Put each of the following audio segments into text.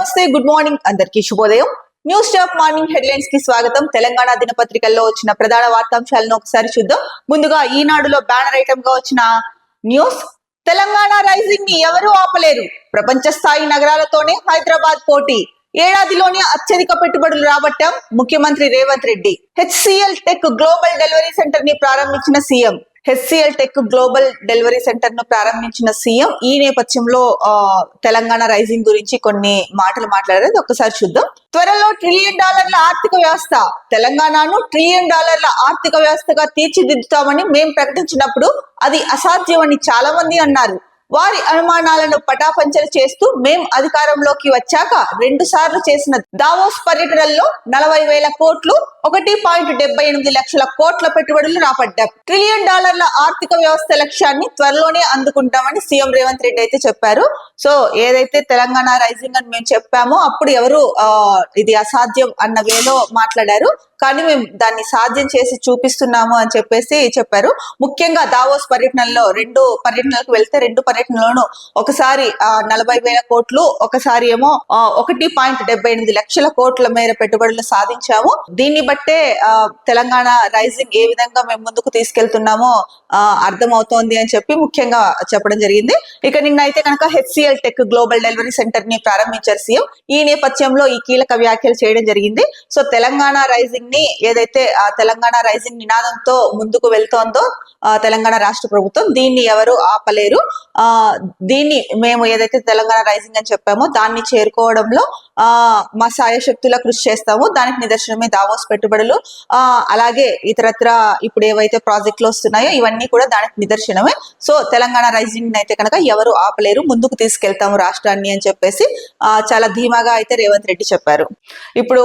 నమస్తే, good morning, అందరికీ శుభోదయం. న్యూస్ టాప్ మార్నింగ్ హెడ్లైన్స్ కి స్వాగతం. తెలంగాణ దినపత్రికల్లో వచ్చిన ప్రధాన వార్తాంశాలను ఒకసారి చూద్దాం. ముందుగా ఈనాడులో బ్యానర్ ఐటమ్ గా వచ్చిన న్యూస్, తెలంగాణ రైజింగ్ ని ఎవరూ ఆపలేరు, ప్రపంచ స్థాయి నగరాలతోనే హైదరాబాద్ పోటీ, ఏడాదిలోనే అత్యధిక పెట్టుబడులు రాబట్టాం ముఖ్యమంత్రి Revanth Reddy. HCl tech global delivery centre ని ప్రారంభించిన CM. HCl tech global delivery centre ను ప్రారంభించిన సీఎం. ఈ నేపథ్యంలో తెలంగాణ రైజింగ్ గురించి కొన్ని మాటలు మాట్లాడారు, ఒకసారి చూద్దాం. త్వరలో $1 ట్రిలియన్ ఆర్థిక వ్యవస్థ, తెలంగాణను $1 ట్రిలియన్ ఆర్థిక వ్యవస్థగా తీర్చిదిద్దుతామని మేం ప్రకటించినప్పుడు అది అసాధ్యమని చాలా మంది అన్నారు. వారి అనుమానాలను పటాపంచలు చేస్తూ మేం అధికారంలోకి వచ్చాక 2 సార్లు చేసిన దావోస్ పర్యటనల్లో 40,000 కోట్లు, 1.78 లక్షల కోట్ల పెట్టుబడులు రాబడ్డాం. $1 ట్రిలియన్ ఆర్థిక వ్యవస్థ లక్ష్యాన్ని త్వరలోనే అందుకుంటామని సీఎం రేవంత్ రెడ్డి అయితే చెప్పారు. సో ఏదైతే తెలంగాణ రైజింగ్ అని మేము చెప్పామో అప్పుడు ఎవరు ఇది అసాధ్యం అన్న వేలో మాట్లాడారు, కానీ మేము దాన్ని సాధ్యం చేసి చూపిస్తున్నాము అని చెప్పేసి చెప్పారు. ముఖ్యంగా దావోస్ పర్యటనలో 2 పర్యటనలకు వెళ్తే 2 పర్యటనలోనూ ఒకసారి 40,000 కోట్లు, ఒకసారి ఏమో 1.78 లక్షల కోట్ల మేర పెట్టుబడులు సాధించాము. దీన్ని బట్టే తెలంగాణ రైజింగ్ ఏ విధంగా మేము ముందుకు తీసుకెళ్తున్నామో అర్థమవుతోంది అని చెప్పి ముఖ్యంగా చెప్పడం జరిగింది. ఇక నిన్న అయితే కనుక HCl tech global delivery centre ని ప్రారంభించారు సీఎం. ఈ నేపథ్యంలో ఈ కీలక వ్యాఖ్యలు చేయడం జరిగింది. సో తెలంగాణ రైజింగ్ ని ఏదైతే తెలంగాణ రైజింగ్ నినాదంతో ముందుకు వెళ్తోందో తెలంగాణ రాష్ట్ర ప్రభుత్వం, దీన్ని ఎవరు ఆపలేరు. దీన్ని మేము ఏదైతే తెలంగాణ రైజింగ్ అని చెప్పామో దాన్ని చేరుకోవడంలో మా సాయశక్తుల కృషి చేస్తాము. దానికి నిదర్శనమే దావోస్ పెట్టుబడులు, అలాగే ఇతరత్ర ఇప్పుడు ఏవైతే ప్రాజెక్టులు వస్తున్నాయో ఇవన్నీ కూడా దానికి నిదర్శనమే. సో తెలంగాణ రైజింగ్ అయితే కనుక ఎవరు ఆపలేరు, ముందుకు తీసుకెళ్తాము రాష్ట్రాన్ని అని చెప్పేసి చాలా ధీమాగా అయితే రేవంత్ రెడ్డి చెప్పారు. ఇప్పుడు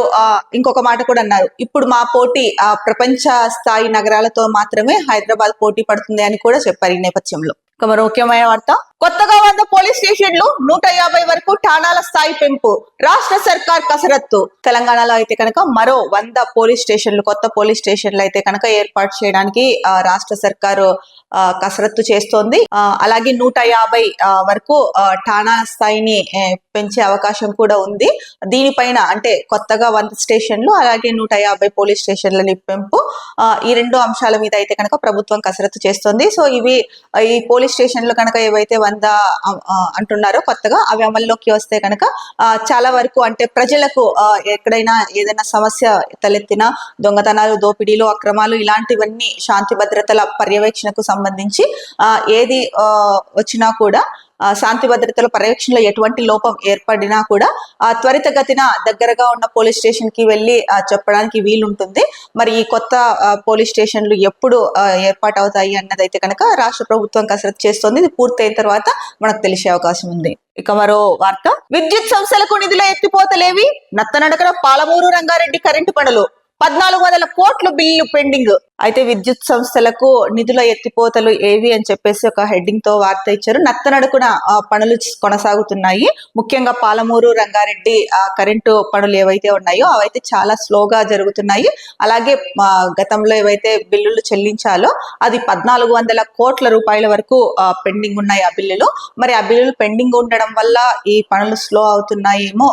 ఇంకొక మాట కూడా అన్నారు, ఇప్పుడు మా పోటీ ప్రపంచ స్థాయి నగరాలతో మాత్రమే హైదరాబాద్ పోటీ పడుతుంది అని కూడా చెప్పారు. ఈ నేపథ్యంలో మరో ముఖ్యమైన వార్త, కొత్తగా 100 పోలీస్ స్టేషన్లు, 150 వరకు ఠాణాల స్థాయి పెంపు, రాష్ట్ర సర్కార్ కసరత్తు. తెలంగాణలో అయితే కనుక మరో 100 పోలీస్ స్టేషన్లు, కొత్త పోలీస్ స్టేషన్లు అయితే కనుక ఏర్పాటు చేయడానికి రాష్ట్ర సర్కారు కసరత్తు చేస్తోంది. అలాగే 150 వరకు ఠాణా స్థాయిని పెంచే అవకాశం కూడా ఉంది. దీనిపైన అంటే కొత్తగా 100 స్టేషన్లు, అలాగే 150 పోలీస్ స్టేషన్లని పెంపు, ఈ 2 అంశాల మీద అయితే కనుక ప్రభుత్వం కసరత్తు చేస్తోంది. సో ఈ పోలీస్ స్టేషన్లు కనుక ఏవైతే 100 అంటున్నారో కొత్తగా, అవి అమల్లోకి వస్తే కనుక చాలా వరకు అంటే ప్రజలకు ఎక్కడైనా ఏదైనా సమస్య తలెత్తినా, దొంగతనాలు, దోపిడీలు, అక్రమాలు ఇలాంటివన్నీ, శాంతి భద్రతల పర్యవేక్షణకు సంబంధించి ఏది వచ్చినా కూడా, శాంతి భద్రతల పర్యవేక్షణలో ఎటువంటి లోపం ఏర్పడినా కూడా త్వరితగతిన దగ్గరగా ఉన్న పోలీస్ స్టేషన్ కి వెళ్ళి చెప్పడానికి వీలుంటుంది. మరి ఈ కొత్త పోలీస్ స్టేషన్లు ఎప్పుడు ఏర్పాటు అవుతాయి అన్నదైతే కనుక రాష్ట్ర ప్రభుత్వం కసరత్తు చేస్తోంది. ఇది పూర్తయిన తర్వాత మనకు తెలిసే అవకాశం ఉంది. ఇక మరో వార్త, విద్యుత్ సంస్థలకు నిధుల ఎత్తిపోతలేవి, నత్తనడకన పాలమూరు రంగారెడ్డి కరెంటు పనులు, 1400 కోట్ల బిల్లు పెండింగ్. అయితే విద్యుత్ సంస్థలకు నిధుల ఎత్తిపోతలు ఏవి అని చెప్పేసి ఒక హెడ్డింగ్ తో వార్త ఇచ్చారు. నత్తనడుకున పనులు కొనసాగుతున్నాయి. ముఖ్యంగా పాలమూరు రంగారెడ్డి కరెంటు పనులు ఏవైతే ఉన్నాయో అవైతే చాలా స్లోగా జరుగుతున్నాయి. అలాగే గతంలో ఏవైతే బిల్లులు చెల్లించాలో అది 1400 కోట్ల రూపాయల వరకు పెండింగ్ ఉన్నాయి ఆ బిల్లులు. మరి ఆ బిల్లులు పెండింగ్ ఉండడం వల్ల ఈ పనులు స్లో అవుతున్నాయేమో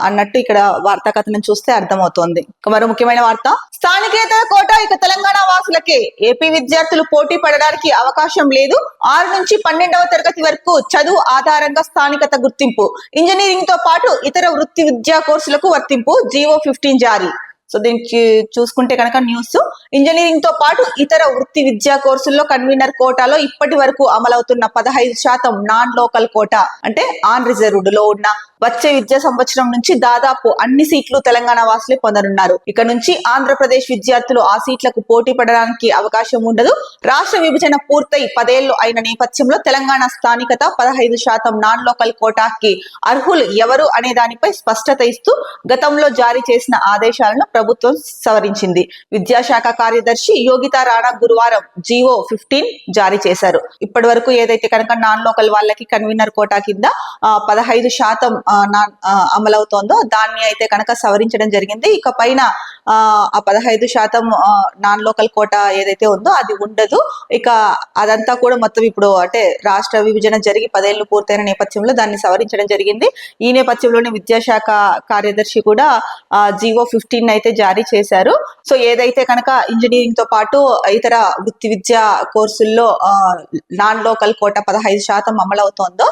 అన్నట్టు ఇక్కడ వార్తా కథనం చూస్తే అర్థమవుతోంది. మరో ముఖ్యమైన వార్త, స్థానికేతర కోటా ఇక తెలంగాణ వాసులకే, ఏపీ విద్యార్థులు పోటీ పడడానికి అవకాశం లేదు, 6 నుంచి 12వ తరగతి వరకు చదువు ఆధారంగా స్థానికత గుర్తింపు, ఇంజనీరింగ్ తో పాటు ఇతర వృత్తి విద్యా కోర్సులకు వర్తింపు, జీవో 15 జారీ. సో దీనికి చూసుకుంటే కనుక న్యూస్, ఇంజనీరింగ్ తో పాటు ఇతర వృత్తి విద్యా కోర్సుల్లో కన్వీనర్ కోటాలో ఇప్పటి వరకు అమలవుతున్న 15% నాన్ లోకల్ కోటా అంటే ఆన్ రిజర్వ్డ్ లో ఉన్న వచ్చే విద్యా సంవత్సరం నుంచి దాదాపు అన్ని సీట్లు తెలంగాణ వాసులే పొందనున్నారు. ఇక నుంచి ఆంధ్రప్రదేశ్ విద్యార్థులు ఆ సీట్లకు పోటీ పడడానికి అవకాశం ఉండదు. రాష్ట్ర విభజన పూర్తయి 10 ఏళ్లు అయిన నేపథ్యంలో తెలంగాణ స్థానికత 15% నాన్ లోకల్ కోటాకి అర్హులు ఎవరు అనే దానిపై స్పష్టత ఇస్తూ గతంలో జారీ చేసిన ఆదేశాలను ప్రభుత్వం సవరించింది. విద్యాశాఖ కార్యదర్శి యోగితా రాణా గురువారం జీవో 15 జారీ చేశారు. ఇప్పటి వరకు ఏదైతే కనుక నాన్ లోకల్ వాళ్ళకి కన్వీనర్ కోటా కింద 15% అమలవుతోందో దాన్ని అయితే కనుక సవరించడం జరిగింది. ఇక పైన ఆ 15% నాన్ లోకల్ కోటా ఏదైతే ఉందో అది ఉండదు. ఇక అదంతా కూడా మొత్తం ఇప్పుడు అంటే రాష్ట్ర విభజన జరిగి 10 ఏళ్లు పూర్తయిన నేపథ్యంలో దాన్ని సవరించడం జరిగింది. ఈ నేపథ్యంలోనే విద్యాశాఖ కార్యదర్శి కూడా జీవో 15 అయితే జారీ చేశారు. సో ఏదైతే కనుక ఇంజనీరింగ్ తో పాటు ఇతర వృత్తి విద్యా కోర్సుల్లో నాన్ లోకల్ కోటా 15% అమలవుతోందో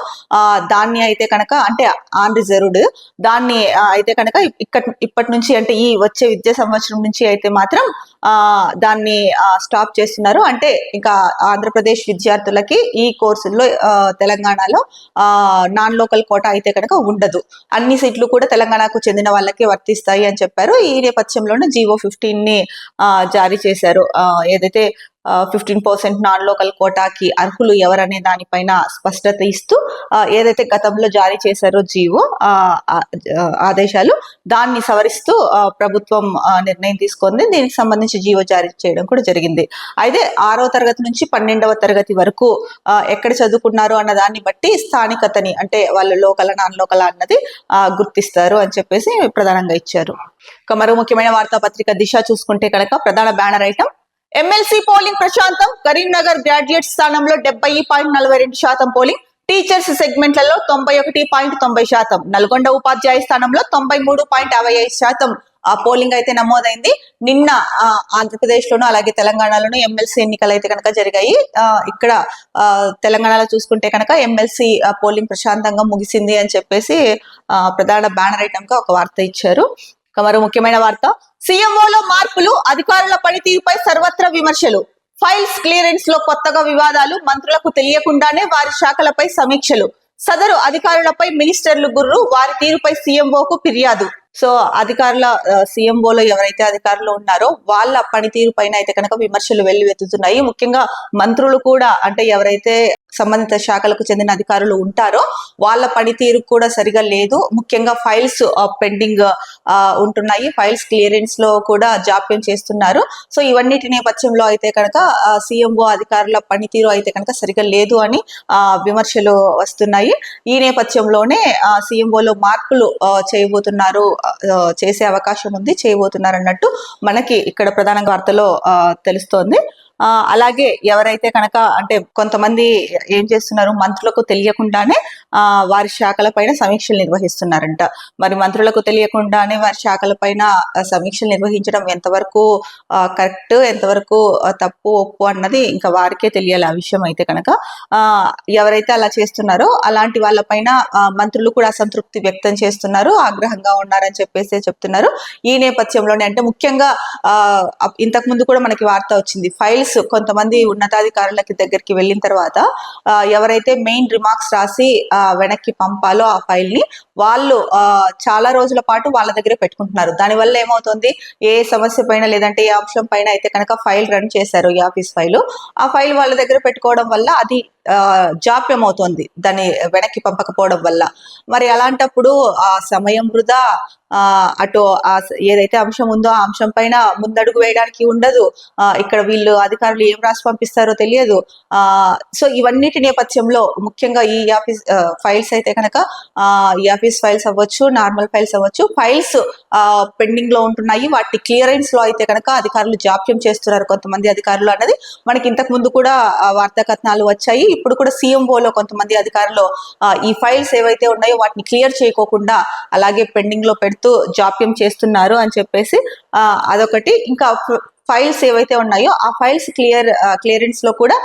దాన్ని అయితే కనుక అంటే ఆన్ రిజర్వ్డ్ దాన్ని అయితే కనుక ఇప్పటి నుంచి అంటే ఈ వచ్చే విద్యా సంవత్సరం నుంచి అయితే మాత్రం దాన్ని స్టాప్ చేస్తున్నారు. అంటే ఇంకా ఆంధ్రప్రదేశ్ విద్యార్థులకి ఈ కోర్సుల్లో తెలంగాణలో నాన్ లోకల్ కోటా అయితే కనుక ఉండదు. అన్ని సీట్లు కూడా తెలంగాణకు చెందిన వాళ్ళకి వర్తిస్తాయి అని చెప్పారు. ఈ నేపథ్యంలోనే జీవో 15 జారీ చేశారు. ఏదైతే 15% నాన్ లోకల్ కోటాకి అర్హులు ఎవరనే దానిపైన స్పష్టత ఇస్తూ ఏదైతే గతంలో జారీ చేశారో జీవో ఆదేశాలు దాన్ని సవరిస్తూ ప్రభుత్వం నిర్ణయం తీసుకుంది. దీనికి సంబంధించి జీవో జారీ చేయడం కూడా జరిగింది. అయితే 6వ తరగతి నుంచి 12వ తరగతి వరకు ఎక్కడ చదువుకున్నారు అన్న దాన్ని బట్టి స్థానికతని అంటే వాళ్ళు లోకల్ నాన్ లోకల్ అన్నది గుర్తిస్తారు అని చెప్పేసి ప్రధానంగా ఇచ్చారు. ఇక మరో ముఖ్యమైన వార్తాపత్రిక దిశ చూసుకుంటే కనుక ప్రధాన బ్యానర్ ఐటమ్ ఎమ్మెల్సీ పోలింగ్ ప్రశాంతం. కరీంనగర్ గ్రాడ్యుయేట్ స్థానంలో 70.42% పోలింగ్. టీచర్స్ సెగ్మెంట్లలో 91.90%. నల్గొండ ఉపాధ్యాయ స్థానంలో 93.55% పోలింగ్ అయితే నమోదైంది. నిన్న ఆంధ్రప్రదేశ్ లోను అలాగే తెలంగాణలోను ఎమ్మెల్సీ ఎన్నికలు అయితే కనుక జరిగాయి. ఇక్కడ తెలంగాణలో చూసుకుంటే కనుక ఎమ్మెల్సీ పోలింగ్ ప్రశాంతంగా ముగిసింది అని చెప్పేసి ప్రధాన బ్యానర్ ఐటమ్ గా ఒక వార్త ఇచ్చారు. మరో ముఖ్యమైన వార్త సీఎంఓలో మార్పులు, అధికారుల పనితీరుపై సర్వత్రా విమర్శలు. ఫైల్స్ క్లియరెన్స్ లో కొత్తగా వివాదాలు, మంత్రులకు తెలియకుండానే వారి శాఖలపై సమీక్షలు. సదరు అధికారులపై మినిస్టర్లు గుర్రు, వారి తీరుపై సీఎంఓకు ఫిర్యాదు. సో అధికారుల సీఎంఓలో ఎవరైతే అధికారులు ఉన్నారో వాళ్ళ పనితీరు పైన అయితే కనుక విమర్శలు వెల్లువెత్తుతున్నాయి. ముఖ్యంగా మంత్రులు కూడా అంటే ఎవరైతే సంబంధిత శాఖలకు చెందిన అధికారులు ఉంటారో వాళ్ళ పనితీరు కూడా సరిగా లేదు. ముఖ్యంగా ఫైల్స్ పెండింగ్ ఉంటున్నాయి, ఫైల్స్ క్లియరెన్స్ లో కూడా జాప్యం చేస్తున్నారు. సో ఇవన్నిటి నేపథ్యంలో అయితే కనుక సీఎంఓ అధికారుల పనితీరు అయితే కనుక సరిగా లేదు అని విమర్శలు వస్తున్నాయి. ఈ నేపథ్యంలోనే సీఎంఓలో మార్పులు చేయబోతున్నారు, చేసే అవకాశం ఉంది, చేయబోతున్నారు అన్నట్టు మనకి ఇక్కడ ప్రధాన వార్తలో తెలుస్తోంది. అలాగే ఎవరైతే కనుక అంటే కొంతమంది ఏం చేస్తున్నారు, మంత్రులకు తెలియకుండానే వారి శాఖల పైన సమీక్షలు నిర్వహిస్తున్నారంట. మరి మంత్రులకు తెలియకుండానే వారి శాఖల పైన సమీక్షలు నిర్వహించడం ఎంతవరకు కరెక్ట్, ఎంతవరకు తప్పు ఒప్పు అన్నది ఇంకా వారికే తెలియాలి. ఆ విషయం అయితే కనుక ఎవరైతే అలా చేస్తున్నారో అలాంటి వాళ్ళ పైన మంత్రులు కూడా అసంతృప్తి వ్యక్తం చేస్తున్నారు, ఆగ్రహంగా ఉన్నారని చెప్పేసి చెప్తున్నారు. ఈ నేపథ్యంలోనే అంటే ముఖ్యంగా ఇంతకు ముందు కూడా మనకి వార్త వచ్చింది, ఫైల్స్ కొంతమంది ఉన్నతాధికారులకి దగ్గరికి వెళ్ళిన తర్వాత ఎవరైతే మెయిన్ రిమార్క్స్ రాసి వెనక్కి పంపాలో ఆ ఫైల్ ని వాళ్ళు చాలా రోజుల పాటు వాళ్ళ దగ్గరే పెట్టుకుంటున్నారు. దానివల్ల ఏమవుతుంది, ఏ సమస్య పైన లేదంటే ఏ అంశం పైన అయితే కనుక ఫైల్ రన్ చేశారు, ఈ ఆఫీస్ ఫైల్, ఆ ఫైల్ వాళ్ళ దగ్గర పెట్టుకోవడం వల్ల అది జాప్యం అవుతుంది, దాన్ని వెనక్కి పంపకపోవడం వల్ల. మరి అలాంటప్పుడు ఆ సమయం వృధా, అటు ఏదైతే అంశం ఉందో ఆ అంశం పైన ముందడుగు వేయడానికి ఉండదు. ఇక్కడ వీళ్ళు అధికారులు ఏం రాసి పంపిస్తారో తెలియదు. సో ఇవన్నిటి నేపథ్యంలో ముఖ్యంగా ఈ ఆఫీస్ ఫైల్స్ అయితే కనుక ఈ ఆఫీస్ ఫైల్స్ అవ్వచ్చు, నార్మల్ ఫైల్స్ అవ్వచ్చు, ఫైల్స్ పెండింగ్ లో ఉంటున్నాయి. వాటి క్లియరెన్స్ లో అయితే కనుక అధికారులు జాప్యం చేస్తున్నారు కొంతమంది అధికారులు అన్నది మనకి ఇంతకు ముందు కూడా వార్తా కథనాలు వచ్చాయి. ఇప్పుడు కూడా సీఎంఓలో కొంతమంది అధికారులు ఈ ఫైల్స్ ఏవైతే ఉన్నాయో వాటిని క్లియర్ చేయకోకుండా అలాగే పెండింగ్ లో పెడుతూ జాప్యం చేస్తున్నారు అని చెప్పేసి అదొకటి. ఇంకా ఫైల్స్ ఏవైతే ఉన్నాయో ఆ ఫైల్స్ క్లియరెన్స్ లో కూడా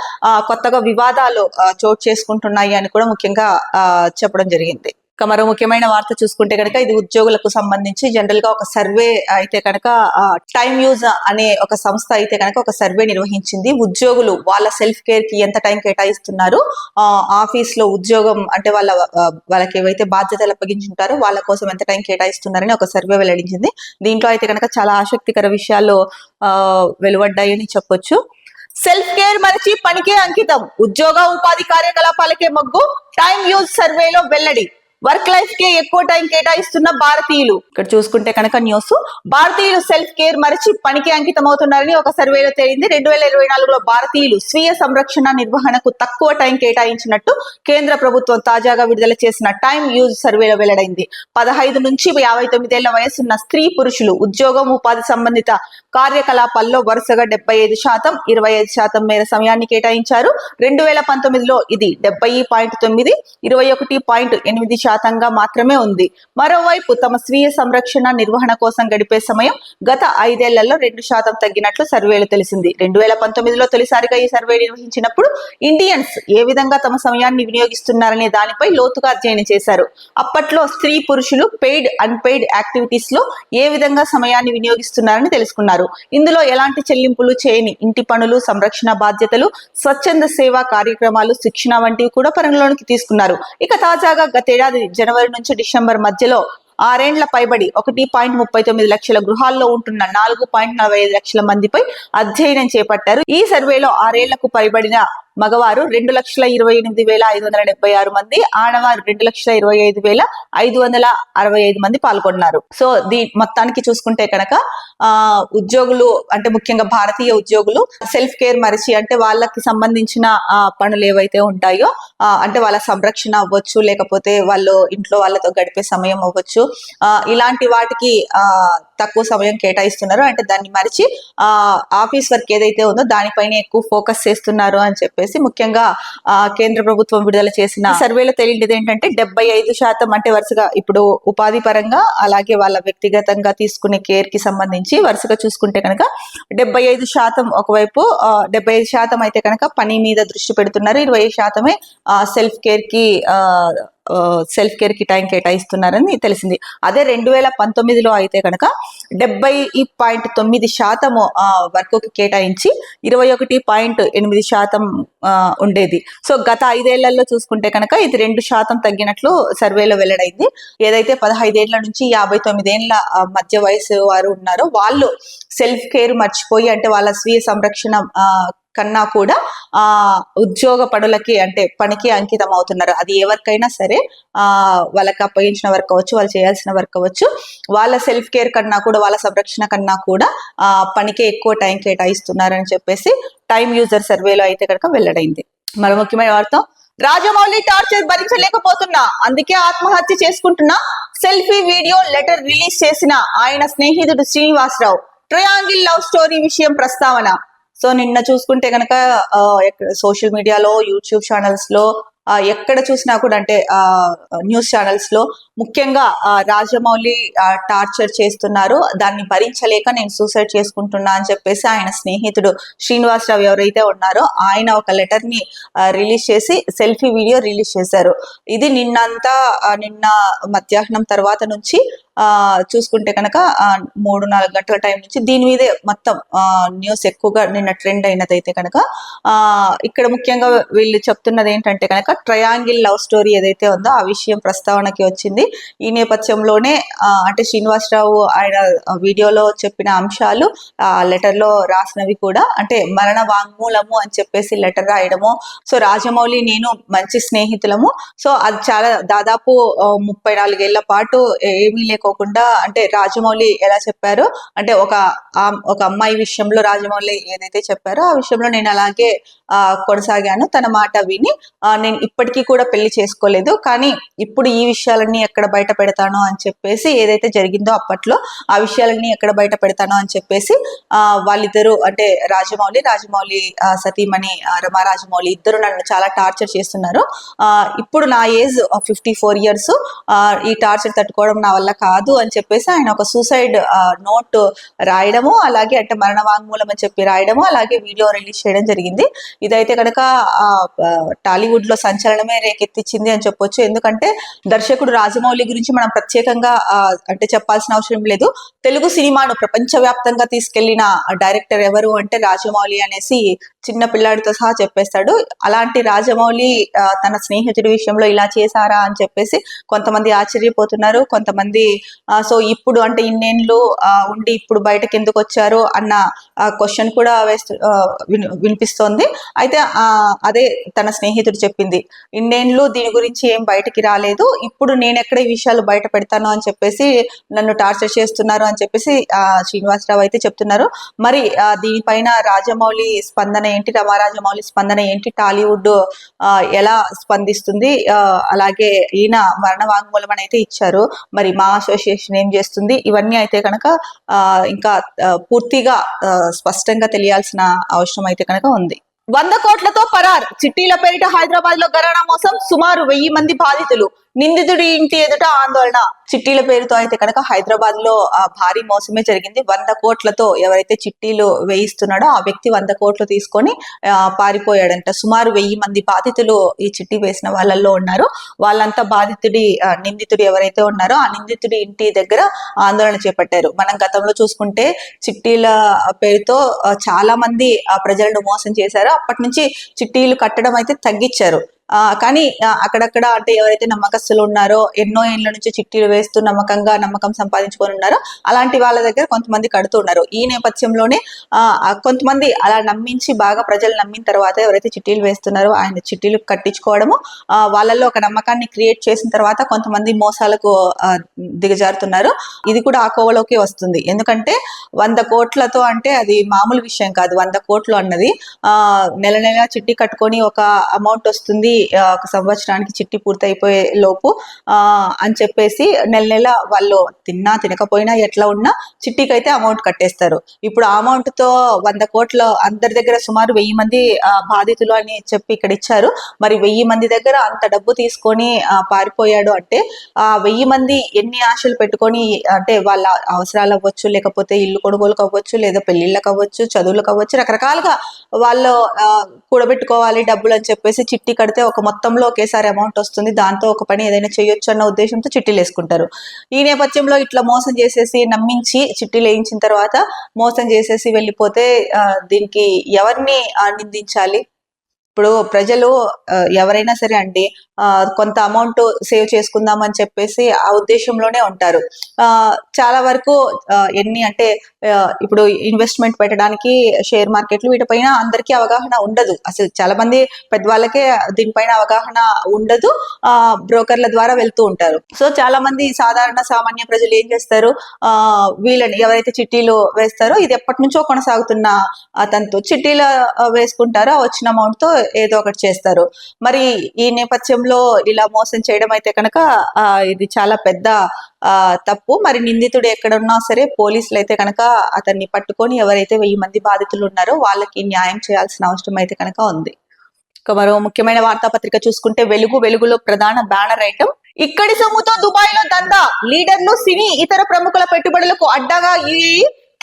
కొత్తగా వివాదాలు చోటు చేసుకుంటున్నాయి అని కూడా ముఖ్యంగా చెప్పడం జరిగింది. మరో ముఖ్యమైన వార్త చూసుకుంటే కనుక ఇది ఉద్యోగులకు సంబంధించి జనరల్ గా ఒక సర్వే అయితే కనుక టైమ్ యూజ్ అనే ఒక సంస్థ అయితే కనుక ఒక సర్వే నిర్వహించింది. ఉద్యోగులు వాళ్ళ సెల్ఫ్ కేర్ కి ఎంత టైం కేటాయిస్తున్నారు, ఆఫీస్ లో ఉద్యోగం అంటే వాళ్ళకి ఏవైతే బాధ్యతలు అప్పగించుంటారో వాళ్ళ కోసం ఎంత టైం కేటాయిస్తున్నారని ఒక సర్వే వెల్లడించింది. దీంట్లో అయితే కనుక చాలా ఆసక్తికర విషయాలు వెలువడ్డాయని చెప్పొచ్చు. సెల్ఫ్ కేర్ మరచి పనికే అంకితం, ఉద్యోగ ఉపాధి కార్యకలాపాలకే మొగ్గు, టైమ్ యూజ్ సర్వేలో వెల్లడి. వర్క్ లైఫ్ కే ఎక్కువ టైం కేటాయిస్తున్న భారతీయులు. ఇక్కడ చూసుకుంటే కనుక న్యూస్, భారతీయులు సెల్ఫ్ కేర్ మరిచి పనికి అంకితం అవుతున్నారని ఒక సర్వేలో తేలింది. 2024లో భారతీయులు స్వీయ సంరక్షణ నిర్వహణకు తక్కువ టైం కేటాయించినట్టు కేంద్ర ప్రభుత్వం తాజాగా విడుదల చేసిన టైం యూజ్ సర్వేలో వెల్లడైంది. 15 నుంచి 59 ఏళ్ల వయసున్న స్త్రీ పురుషులు ఉద్యోగం, ఉపాధి సంబంధిత కార్యకలాపాల్లో వరుసగా 75%, 25% మేర సమయాన్ని కేటాయించారు. 2019లో ఇది 70.9, 21.8% మాత్రమే ఉంది. మరోవైపు తమ స్వీయ సంరక్షణ నిర్వహణ కోసం గడిపే సమయం గత 5 ఏళ్లలో 2% తగ్గినట్లు సర్వేలో తెలిసింది. 2019లో తొలిసారిగా ఈ సర్వే నిర్వహించినప్పుడు ఇండియన్స్ ఏ విధంగా తమ సమయాన్ని వినియోగిస్తున్నారనే దానిపై లోతుగా అధ్యయనం చేశారు. అప్పట్లో స్త్రీ పురుషులు పెయిడ్, అన్పెయిడ్ యాక్టివిటీస్ లో ఏ విధంగా సమయాన్ని వినియోగిస్తున్నారని తెలుసుకున్నారు. ఇందులో ఎలాంటి చెల్లింపులు చేయని ఇంటి పనులు, సంరక్షణ బాధ్యతలు, స్వచ్ఛంద సేవా కార్యక్రమాలు, శిక్షణ వంటివి కూడా పరిగణలోకి తీసుకున్నారు. ఇక తాజాగా గతేడాది జనవరి నుంచి డిసెంబర్ మధ్యలో 6 ఏండ్ల పైబడి 1.39 లక్షల గృహాల్లో ఉంటున్న 4.45 లక్షల మందిపై అధ్యయనం చేపట్టారు. ఈ సర్వేలో 6 ఏళ్లకు పైబడిన మగవారు 2,28,576 మంది, ఆడవారు 2,25,565 మంది పాల్గొన్నారు. సో మొత్తానికి చూసుకుంటే కనుక ఉద్యోగులు అంటే ముఖ్యంగా భారతీయ ఉద్యోగులు సెల్ఫ్ కేర్ మరిచి అంటే వాళ్ళకి సంబంధించిన పనులు ఏవైతే ఉంటాయో అంటే వాళ్ళ సంరక్షణ అవ్వచ్చు, లేకపోతే వాళ్ళు ఇంట్లో వాళ్ళతో గడిపే సమయం అవ్వచ్చు, ఇలాంటి వాటికి తక్కువ సమయం కేటాయిస్తున్నారు. అంటే దాన్ని మరిచి ఆఫీస్ వర్క్ ఏదైతే ఉందో దానిపైన ఎక్కువ ఫోకస్ చేస్తున్నారు అని చెప్పేసి ముఖ్యంగా కేంద్ర ప్రభుత్వం విడుదల చేసిన సర్వేలో తేలింది ఏంటంటే 75% అంటే వరుసగా ఇప్పుడు ఉపాధి పరంగా అలాగే వాళ్ళ వ్యక్తిగతంగా తీసుకునే కేర్ కి సంబంధించి వరుసగా చూసుకుంటే కనుక 75% ఒకవైపు, 75% అయితే కనుక పని మీద దృష్టి పెడుతున్నారు, 20% సెల్ఫ్ కేర్ కి టైం కేటాయిస్తున్నారని తెలిసింది. అదే 2019లో అయితే కనుక 70.9% వర్క్ కి కేటాయించి 21.8% ఉండేది. సో గత 5 ఏళ్లలో చూసుకుంటే కనుక ఇది 2% తగ్గినట్లు సర్వేలో వెల్లడైంది. ఏదైతే 15 ఏళ్ల నుంచి 59 ఏళ్ల మధ్య వయసు వారు ఉన్నారో వాళ్ళు సెల్ఫ్ కేర్ మర్చిపోయి అంటే వాళ్ళ స్వీయ సంరక్షణ కన్నా కూడా ఉద్యోగ పనులకి అంటే పనికి అంకితం అవుతున్నారు. అది ఎవరికైనా సరే వాళ్ళకి అప్పగించిన వర్క్ అవ్వచ్చు, వాళ్ళు చేయాల్సిన వర్క్ అవ్వచ్చు, వాళ్ళ సెల్ఫ్ కేర్ కన్నా కూడా వాళ్ళ సంరక్షణ కన్నా కూడా పనికే ఎక్కువ టైం కేటాయిస్తున్నారని చెప్పేసి టైం యూజర్ సర్వేలో అయితే కనుక వెల్లడైంది. మరో ముఖ్యమైన వార్త, రాజమౌళి టార్చర్ భరించలేకపోతున్నా అందుకే ఆత్మహత్య చేసుకుంటున్నా, సెల్ఫీ వీడియో లెటర్ రిలీజ్ చేసిన ఆయన స్నేహితుడు శ్రీనివాసరావు, ట్రయాంగిల్ లవ్ స్టోరీ విషయం ప్రస్తావన. సో నిన్న చూసుకుంటే కనుక సోషల్ మీడియాలో, యూట్యూబ్ ఛానల్స్ లో ఎక్కడ చూసినా కూడా అంటే న్యూస్ ఛానల్స్ లో ముఖ్యంగా రాజమౌళి టార్చర్ చేస్తున్నారు, దాన్ని భరించలేక నేను సూసైడ్ చేసుకుంటున్నా అని చెప్పేసి ఆయన స్నేహితుడు శ్రీనివాసరావు ఎవరైతే ఉన్నారో ఆయన ఒక లెటర్ ని రిలీజ్ చేసి సెల్ఫీ వీడియో రిలీజ్ చేశారు. ఇది నిన్న మధ్యాహ్నం తర్వాత నుంచి చూసుకుంటే కనుక 3-4 గంటల టైం నుంచి దీని మీదే మొత్తం న్యూస్ ఎక్కువగా నిన్న ట్రెండ్ అయినదైతే కనుక ఇక్కడ ముఖ్యంగా వీళ్ళు చెప్తున్నది ఏంటంటే కనుక ట్రయాంగిల్ లవ్ స్టోరీ ఏదైతే ఉందో ఆ విషయం ప్రస్తావనకి వచ్చింది. ఈ నేపథ్యంలోనే అంటే శ్రీనివాసరావు ఆయన వీడియోలో చెప్పిన అంశాలు లెటర్ లో రాసినవి కూడా అంటే మరణ వాంగ్మూలము అని చెప్పేసి లెటర్ రాయడము. సో రాజమౌళి నేను మంచి స్నేహితులము, సో అది చాలా దాదాపు 34 ఏళ్ల పాటు ఏమీ లేకోకుండా అంటే రాజమౌళి ఎలా చెప్పారో అంటే ఒక అమ్మాయి విషయంలో రాజమౌళి ఏదైతే చెప్పారో ఆ విషయంలో నేను అలాగే కొనసాగాను, తన మాట విని నేను ఇప్పటికీ కూడా పెళ్లి చేసుకోలేదు, కానీ ఇప్పుడు ఈ విషయాలన్నీ ఎక్కడ బయట పెడతాను అని చెప్పేసి ఏదైతే జరిగిందో అప్పట్లో ఆ విషయాలన్నీ ఎక్కడ బయట పెడతాను అని చెప్పేసి వాళ్ళిద్దరు అంటే రాజమౌళి సతీమణి రమా రాజమౌళి ఇద్దరు నన్ను చాలా టార్చర్ చేస్తున్నారు, ఇప్పుడు నా ఏజ్ 54 years, ఈ టార్చర్ తట్టుకోవడం నా వల్ల కాదు అని చెప్పేసి ఆయన ఒక సూసైడ్ నోట్ రాయడము, అలాగే అంటే మరణ వాంగ్మూలం అని చెప్పి రాయడము, అలాగే వీడియో రిలీజ్ చేయడం జరిగింది. ఇదైతే కనుక టాలీవుడ్ లో సంచలనమే రేకెత్తించింది అని చెప్పొచ్చు. ఎందుకంటే దర్శకుడు రాజమౌళి గురించి మనం ప్రత్యేకంగా అంటే చెప్పాల్సిన అవసరం లేదు. తెలుగు సినిమాను ప్రపంచవ్యాప్తంగా తీసుకెళ్లిన డైరెక్టర్ ఎవరు అంటే రాజమౌళి అనేసి చిన్న పిల్లాడితో సహా చెప్పేస్తాడు. అలాంటి రాజమౌళి తన స్నేహితుడి విషయంలో ఇలా చేశారా అని చెప్పేసి కొంతమంది ఆశ్చర్యపోతున్నారు, కొంతమంది సో ఇప్పుడు అంటే ఇన్నేళ్ళు ఉండి ఇప్పుడు బయటకు ఎందుకు వచ్చారు అన్న క్వశ్చన్ కూడా వినిపిస్తోంది. అయితే అదే తన స్నేహితుడు చెప్పింది, ఇన్నేళ్ళు దీని గురించి ఏం బయటకి రాలేదు, ఇప్పుడు నేను ఎక్కడ ఈ విషయాలు బయట పెడతాను అని చెప్పేసి నన్ను టార్చర్ చేస్తున్నారు అని చెప్పేసి శ్రీనివాసరావు అయితే చెప్తున్నారు. మరి దీనిపైన రాజమౌళి స్పందన ఏంటి, రమారాజమౌళి స్పందన ఏంటి, టాలీవుడ్ ఎలా స్పందిస్తుంది, అలాగే ఈయన మరణ వాంగ్మూలం అని అయితే ఇచ్చారు, మరి మా అసోసియేషన్ ఏం చేస్తుంది, ఇవన్నీ అయితే కనుక ఇంకా పూర్తిగా స్పష్టంగా తెలియాల్సిన అవసరం అయితే కనుక ఉంది. 100 కోట్లతో పరార్, చిట్టీల పేరిట హైదరాబాద్ లో ఘరానా మోసం, సుమారు 1000 మంది బాధితులు, నిందితుడి ఇంటి ఎదుట ఆందోళన. చిట్టీల పేరుతో అయితే కనుక హైదరాబాద్ లో భారీ మోసమే జరిగింది. 100 కోట్లతో ఎవరైతే చిట్టీలు వేయిస్తున్నాడో ఆ వ్యక్తి 100 కోట్లు తీసుకొని పారిపోయాడంట. సుమారు 1000 మంది బాధితులు ఈ చిట్టి వేసిన వాళ్ళల్లో ఉన్నారు. వాళ్ళంతా నిందితుడు ఎవరైతే ఉన్నారో ఆ నిందితుడి ఇంటి దగ్గర ఆందోళన చేపట్టారు. మనం గతంలో చూసుకుంటే చిట్టీల పేరుతో చాలా మంది ప్రజలను మోసం చేశారు. అప్పటి నుంచి చిట్టీలు కట్టడం అయితే తగ్గించారు. కానీ అక్కడక్కడ అంటే ఎవరైతే నమ్మకస్తులు ఉన్నారో, ఎన్నో ఏళ్ల నుంచి చిట్టీలు వేస్తూ నమ్మకం సంపాదించుకొని ఉన్నారో అలాంటి వాళ్ళ దగ్గర కొంతమంది కడుతూ ఉన్నారు. ఈ నేపథ్యంలోనే కొంతమంది అలా నమ్మించి బాగా ప్రజలు నమ్మిన తర్వాత ఎవరైతే చిట్టీలు వేస్తున్నారో ఆయన చిట్టీలు కట్టించుకోవడము, వాళ్ళల్లో ఒక నమ్మకాన్ని క్రియేట్ చేసిన తర్వాత కొంతమంది మోసాలకు దిగజారుతున్నారు. ఇది కూడా ఆ కోవలోకి వస్తుంది. ఎందుకంటే 100 కోట్లతో అంటే అది మామూలు విషయం కాదు. 100 కోట్లు అన్నది నెల నెల చిట్టి కట్టుకొని ఒక అమౌంట్ వస్తుంది, ఒక సంవత్సరానికి చిట్టి పూర్తయిపోయే లోపు అని చెప్పేసి నెల వాళ్ళు తినకపోయినా ఎట్లా ఉన్నా చిట్టికి అయితే అమౌంట్ కట్టేస్తారు. ఇప్పుడు ఆ అమౌంట్ తో 100 కోట్ల అందరి దగ్గర సుమారు 1000 మంది బాధితులు అని చెప్పి ఇక్కడ ఇచ్చారు. మరి 1000 మంది దగ్గర అంత డబ్బు తీసుకొని పారిపోయాడు అంటే ఆ 1000 మంది ఎన్ని ఆశలు పెట్టుకొని, అంటే వాళ్ళ అవసరాలు అవ్వచ్చు, లేకపోతే ఇల్లు కొనుగోలు అవ్వచ్చు, లేదా పెళ్లిళ్ళకి అవ్వచ్చు, చదువులకు అవ్వచ్చు, రకరకాలుగా వాళ్ళు కూడబెట్టుకోవాలి డబ్బులు అని చెప్పేసి చిట్టి కడితే ఒక మొత్తంలో ఒకేసారి అమౌంట్ వస్తుంది, దాంతో ఒక పని ఏదైనా చేయొచ్చు అన్న ఉద్దేశంతో చిట్టీలు వేసుకుంటారు. ఈ నేపథ్యంలో ఇట్లా మోసం చేసేసి నమ్మించి చిట్టీలు వేయించిన తర్వాత మోసం చేసేసి వెళ్ళిపోతే దీనికి ఎవరిని నిందించాలి? ఇప్పుడు ప్రజలు ఎవరైనా సరే అండి కొంత అమౌంట్ సేవ్ చేసుకుందామని చెప్పేసి ఆ ఉద్దేశంలోనే ఉంటారు. చాలా వరకు ఎన్ని అంటే ఇప్పుడు ఇన్వెస్ట్మెంట్ పెట్టడానికి షేర్ మార్కెట్లు వీటిపైన అందరికీ అవగాహన ఉండదు. అసలు చాలా మంది పెద్దవాళ్ళకే దీనిపైన అవగాహన ఉండదు. బ్రోకర్ల ద్వారా వెళ్తూ ఉంటారు. సో చాలా మంది సామాన్య ప్రజలు ఏం చేస్తారు, వీళ్ళని ఎవరైతే చిట్టీలు వేస్తారో ఇది ఎప్పటి నుంచో కొనసాగుతున్న అతనితో చిట్టీలు వేసుకుంటారో వచ్చిన అమౌంట్ తో ఏదో ఒకటి చేస్తారు. మరి ఈ నేపథ్యంలో ఇలా మోసం చేయడం అయితే కనుక ఇది చాలా పెద్ద తప్పు. మరి నిందితుడు ఎక్కడున్నా సరే పోలీసులు అయితే కనుక అతన్ని పట్టుకొని ఎవరైతే 1000 మంది బాధితులు ఉన్నారో వాళ్ళకి న్యాయం చేయాల్సిన అవసరం అయితే కనుక ఉంది. మరో ముఖ్యమైన వార్తాపత్రిక చూసుకుంటే వెలుగులో ప్రధాన బ్యానర్ ఐటమ్, ఇక్కడి సొమ్ముతో దుబాయ్ లో దందా, లీడర్లు, సినీ ఇతర ప్రముఖుల పెట్టుబడులకు అడ్డగా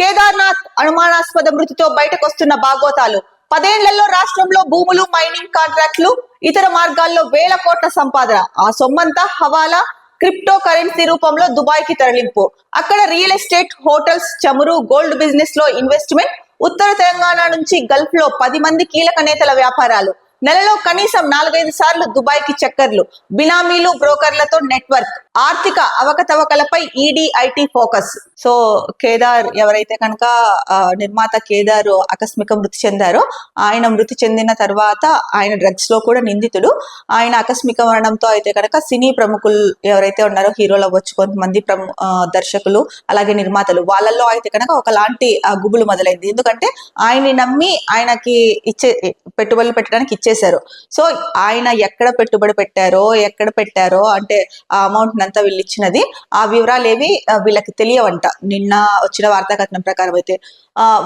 కేదార్నాథ్ అనుమానాస్పద మృతితో బయటకొస్తున్న బాగోతాలు, 10 ఏళ్లలో రాష్ట్రంలో భూములు, మైనింగ్ కాంట్రాక్టులు, ఇతర మార్గాల్లో వేల కోట్ల సంపాదన, ఆ సొమ్మంతా హవాలా, క్రిప్టో కరెన్సీ రూపంలో దుబాయ్ కి తరలింపు, అక్కడ రియల్ ఎస్టేట్, హోటల్స్, చమురు, గోల్డ్ బిజినెస్ లో ఇన్వెస్ట్మెంట్, ఉత్తర తెలంగాణ నుంచి గల్ఫ్ లో 10 మంది కీలక నేతల వ్యాపారాలు, నెలలో కనీసం 4-5 సార్లు దుబాయ్ కి చక్కర్లు, బినామీలు, బ్రోకర్లతో నెట్వర్క్, ఆర్థిక అవకతవకలపై ED IT focus. So Kedar ఎవరైతే కనుక నిర్మాత కేదార్ ఆకస్మిక మృతి చెందారో, ఆయన మృతి చెందిన తర్వాత ఆయన డ్రగ్స్ లో కూడా నిందితుడు. ఆయన ఆకస్మిక మరణంతో అయితే కనుక సినీ ప్రముఖులు ఎవరైతే ఉన్నారో, హీరోలు అవ్వచ్చు, కొంతమంది దర్శకులు, అలాగే నిర్మాతలు, వాళ్ళల్లో అయితే కనుక ఒకలాంటి గుబులు మొదలైంది. ఎందుకంటే ఆయన్ని నమ్మి ఆయనకి పెట్టుబడులు పెట్టడానికి ఇచ్చేశారు. సో ఆయన ఎక్కడ పెట్టుబడి పెట్టారో అంటే ఆ అమౌంట్ అంతా వీళ్ళు ఇచ్చినది, ఆ వివరాలు ఏవి వీళ్ళకి తెలియవంట. నిన్న వచ్చిన వార్తా కథనం ప్రకారం అయితే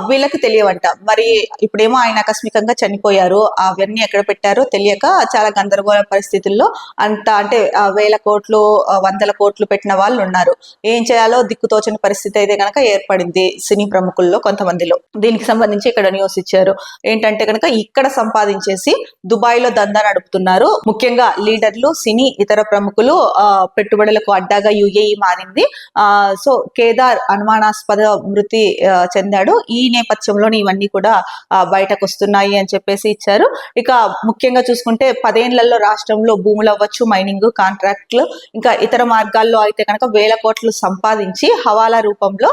వీళ్ళకి తెలియవంట. మరి ఇప్పుడేమో ఆయన ఆకస్మికంగా చనిపోయారు, అవన్నీ ఎక్కడ పెట్టారో తెలియక చాలా గందరగోళ పరిస్థితుల్లో అంటే వేల కోట్లు, 100 కోట్లు పెట్టిన వాళ్ళు ఉన్నారు. ఏం చేయాలో దిక్కుతోచని పరిస్థితి అయితే కనుక ఏర్పడింది సినీ ప్రముఖుల్లో కొంతమందిలో. దీనికి సంబంధించి ఇక్కడ న్యూస్ ఇచ్చారు ఏంటంటే కనుక ఇక్కడ సంపాదించేసి దుబాయ్ లో దందా నడుపుతున్నారు. ముఖ్యంగా లీడర్లు, సినీ, ఇతర ప్రముఖులు పెట్టుబడులకు అడ్డాగా యుఏఈ మారింది. సో కేదార్ అనుమానాస్పద మృతి చెందాడు. ఈ నేపథ్యంలోనే ఇవన్నీ కూడా బయటకు వస్తున్నాయి అని చెప్పేసి ఇచ్చారు. ఇక ముఖ్యంగా చూసుకుంటే 10 ఏళ్లలో రాష్ట్రంలో భూములు అవ్వచ్చు, మైనింగ్ కాంట్రాక్ట్లు, ఇంకా ఇతర మార్గాల్లో అయితే కనుక వేల కోట్లు సంపాదించి హవాలా రూపంలో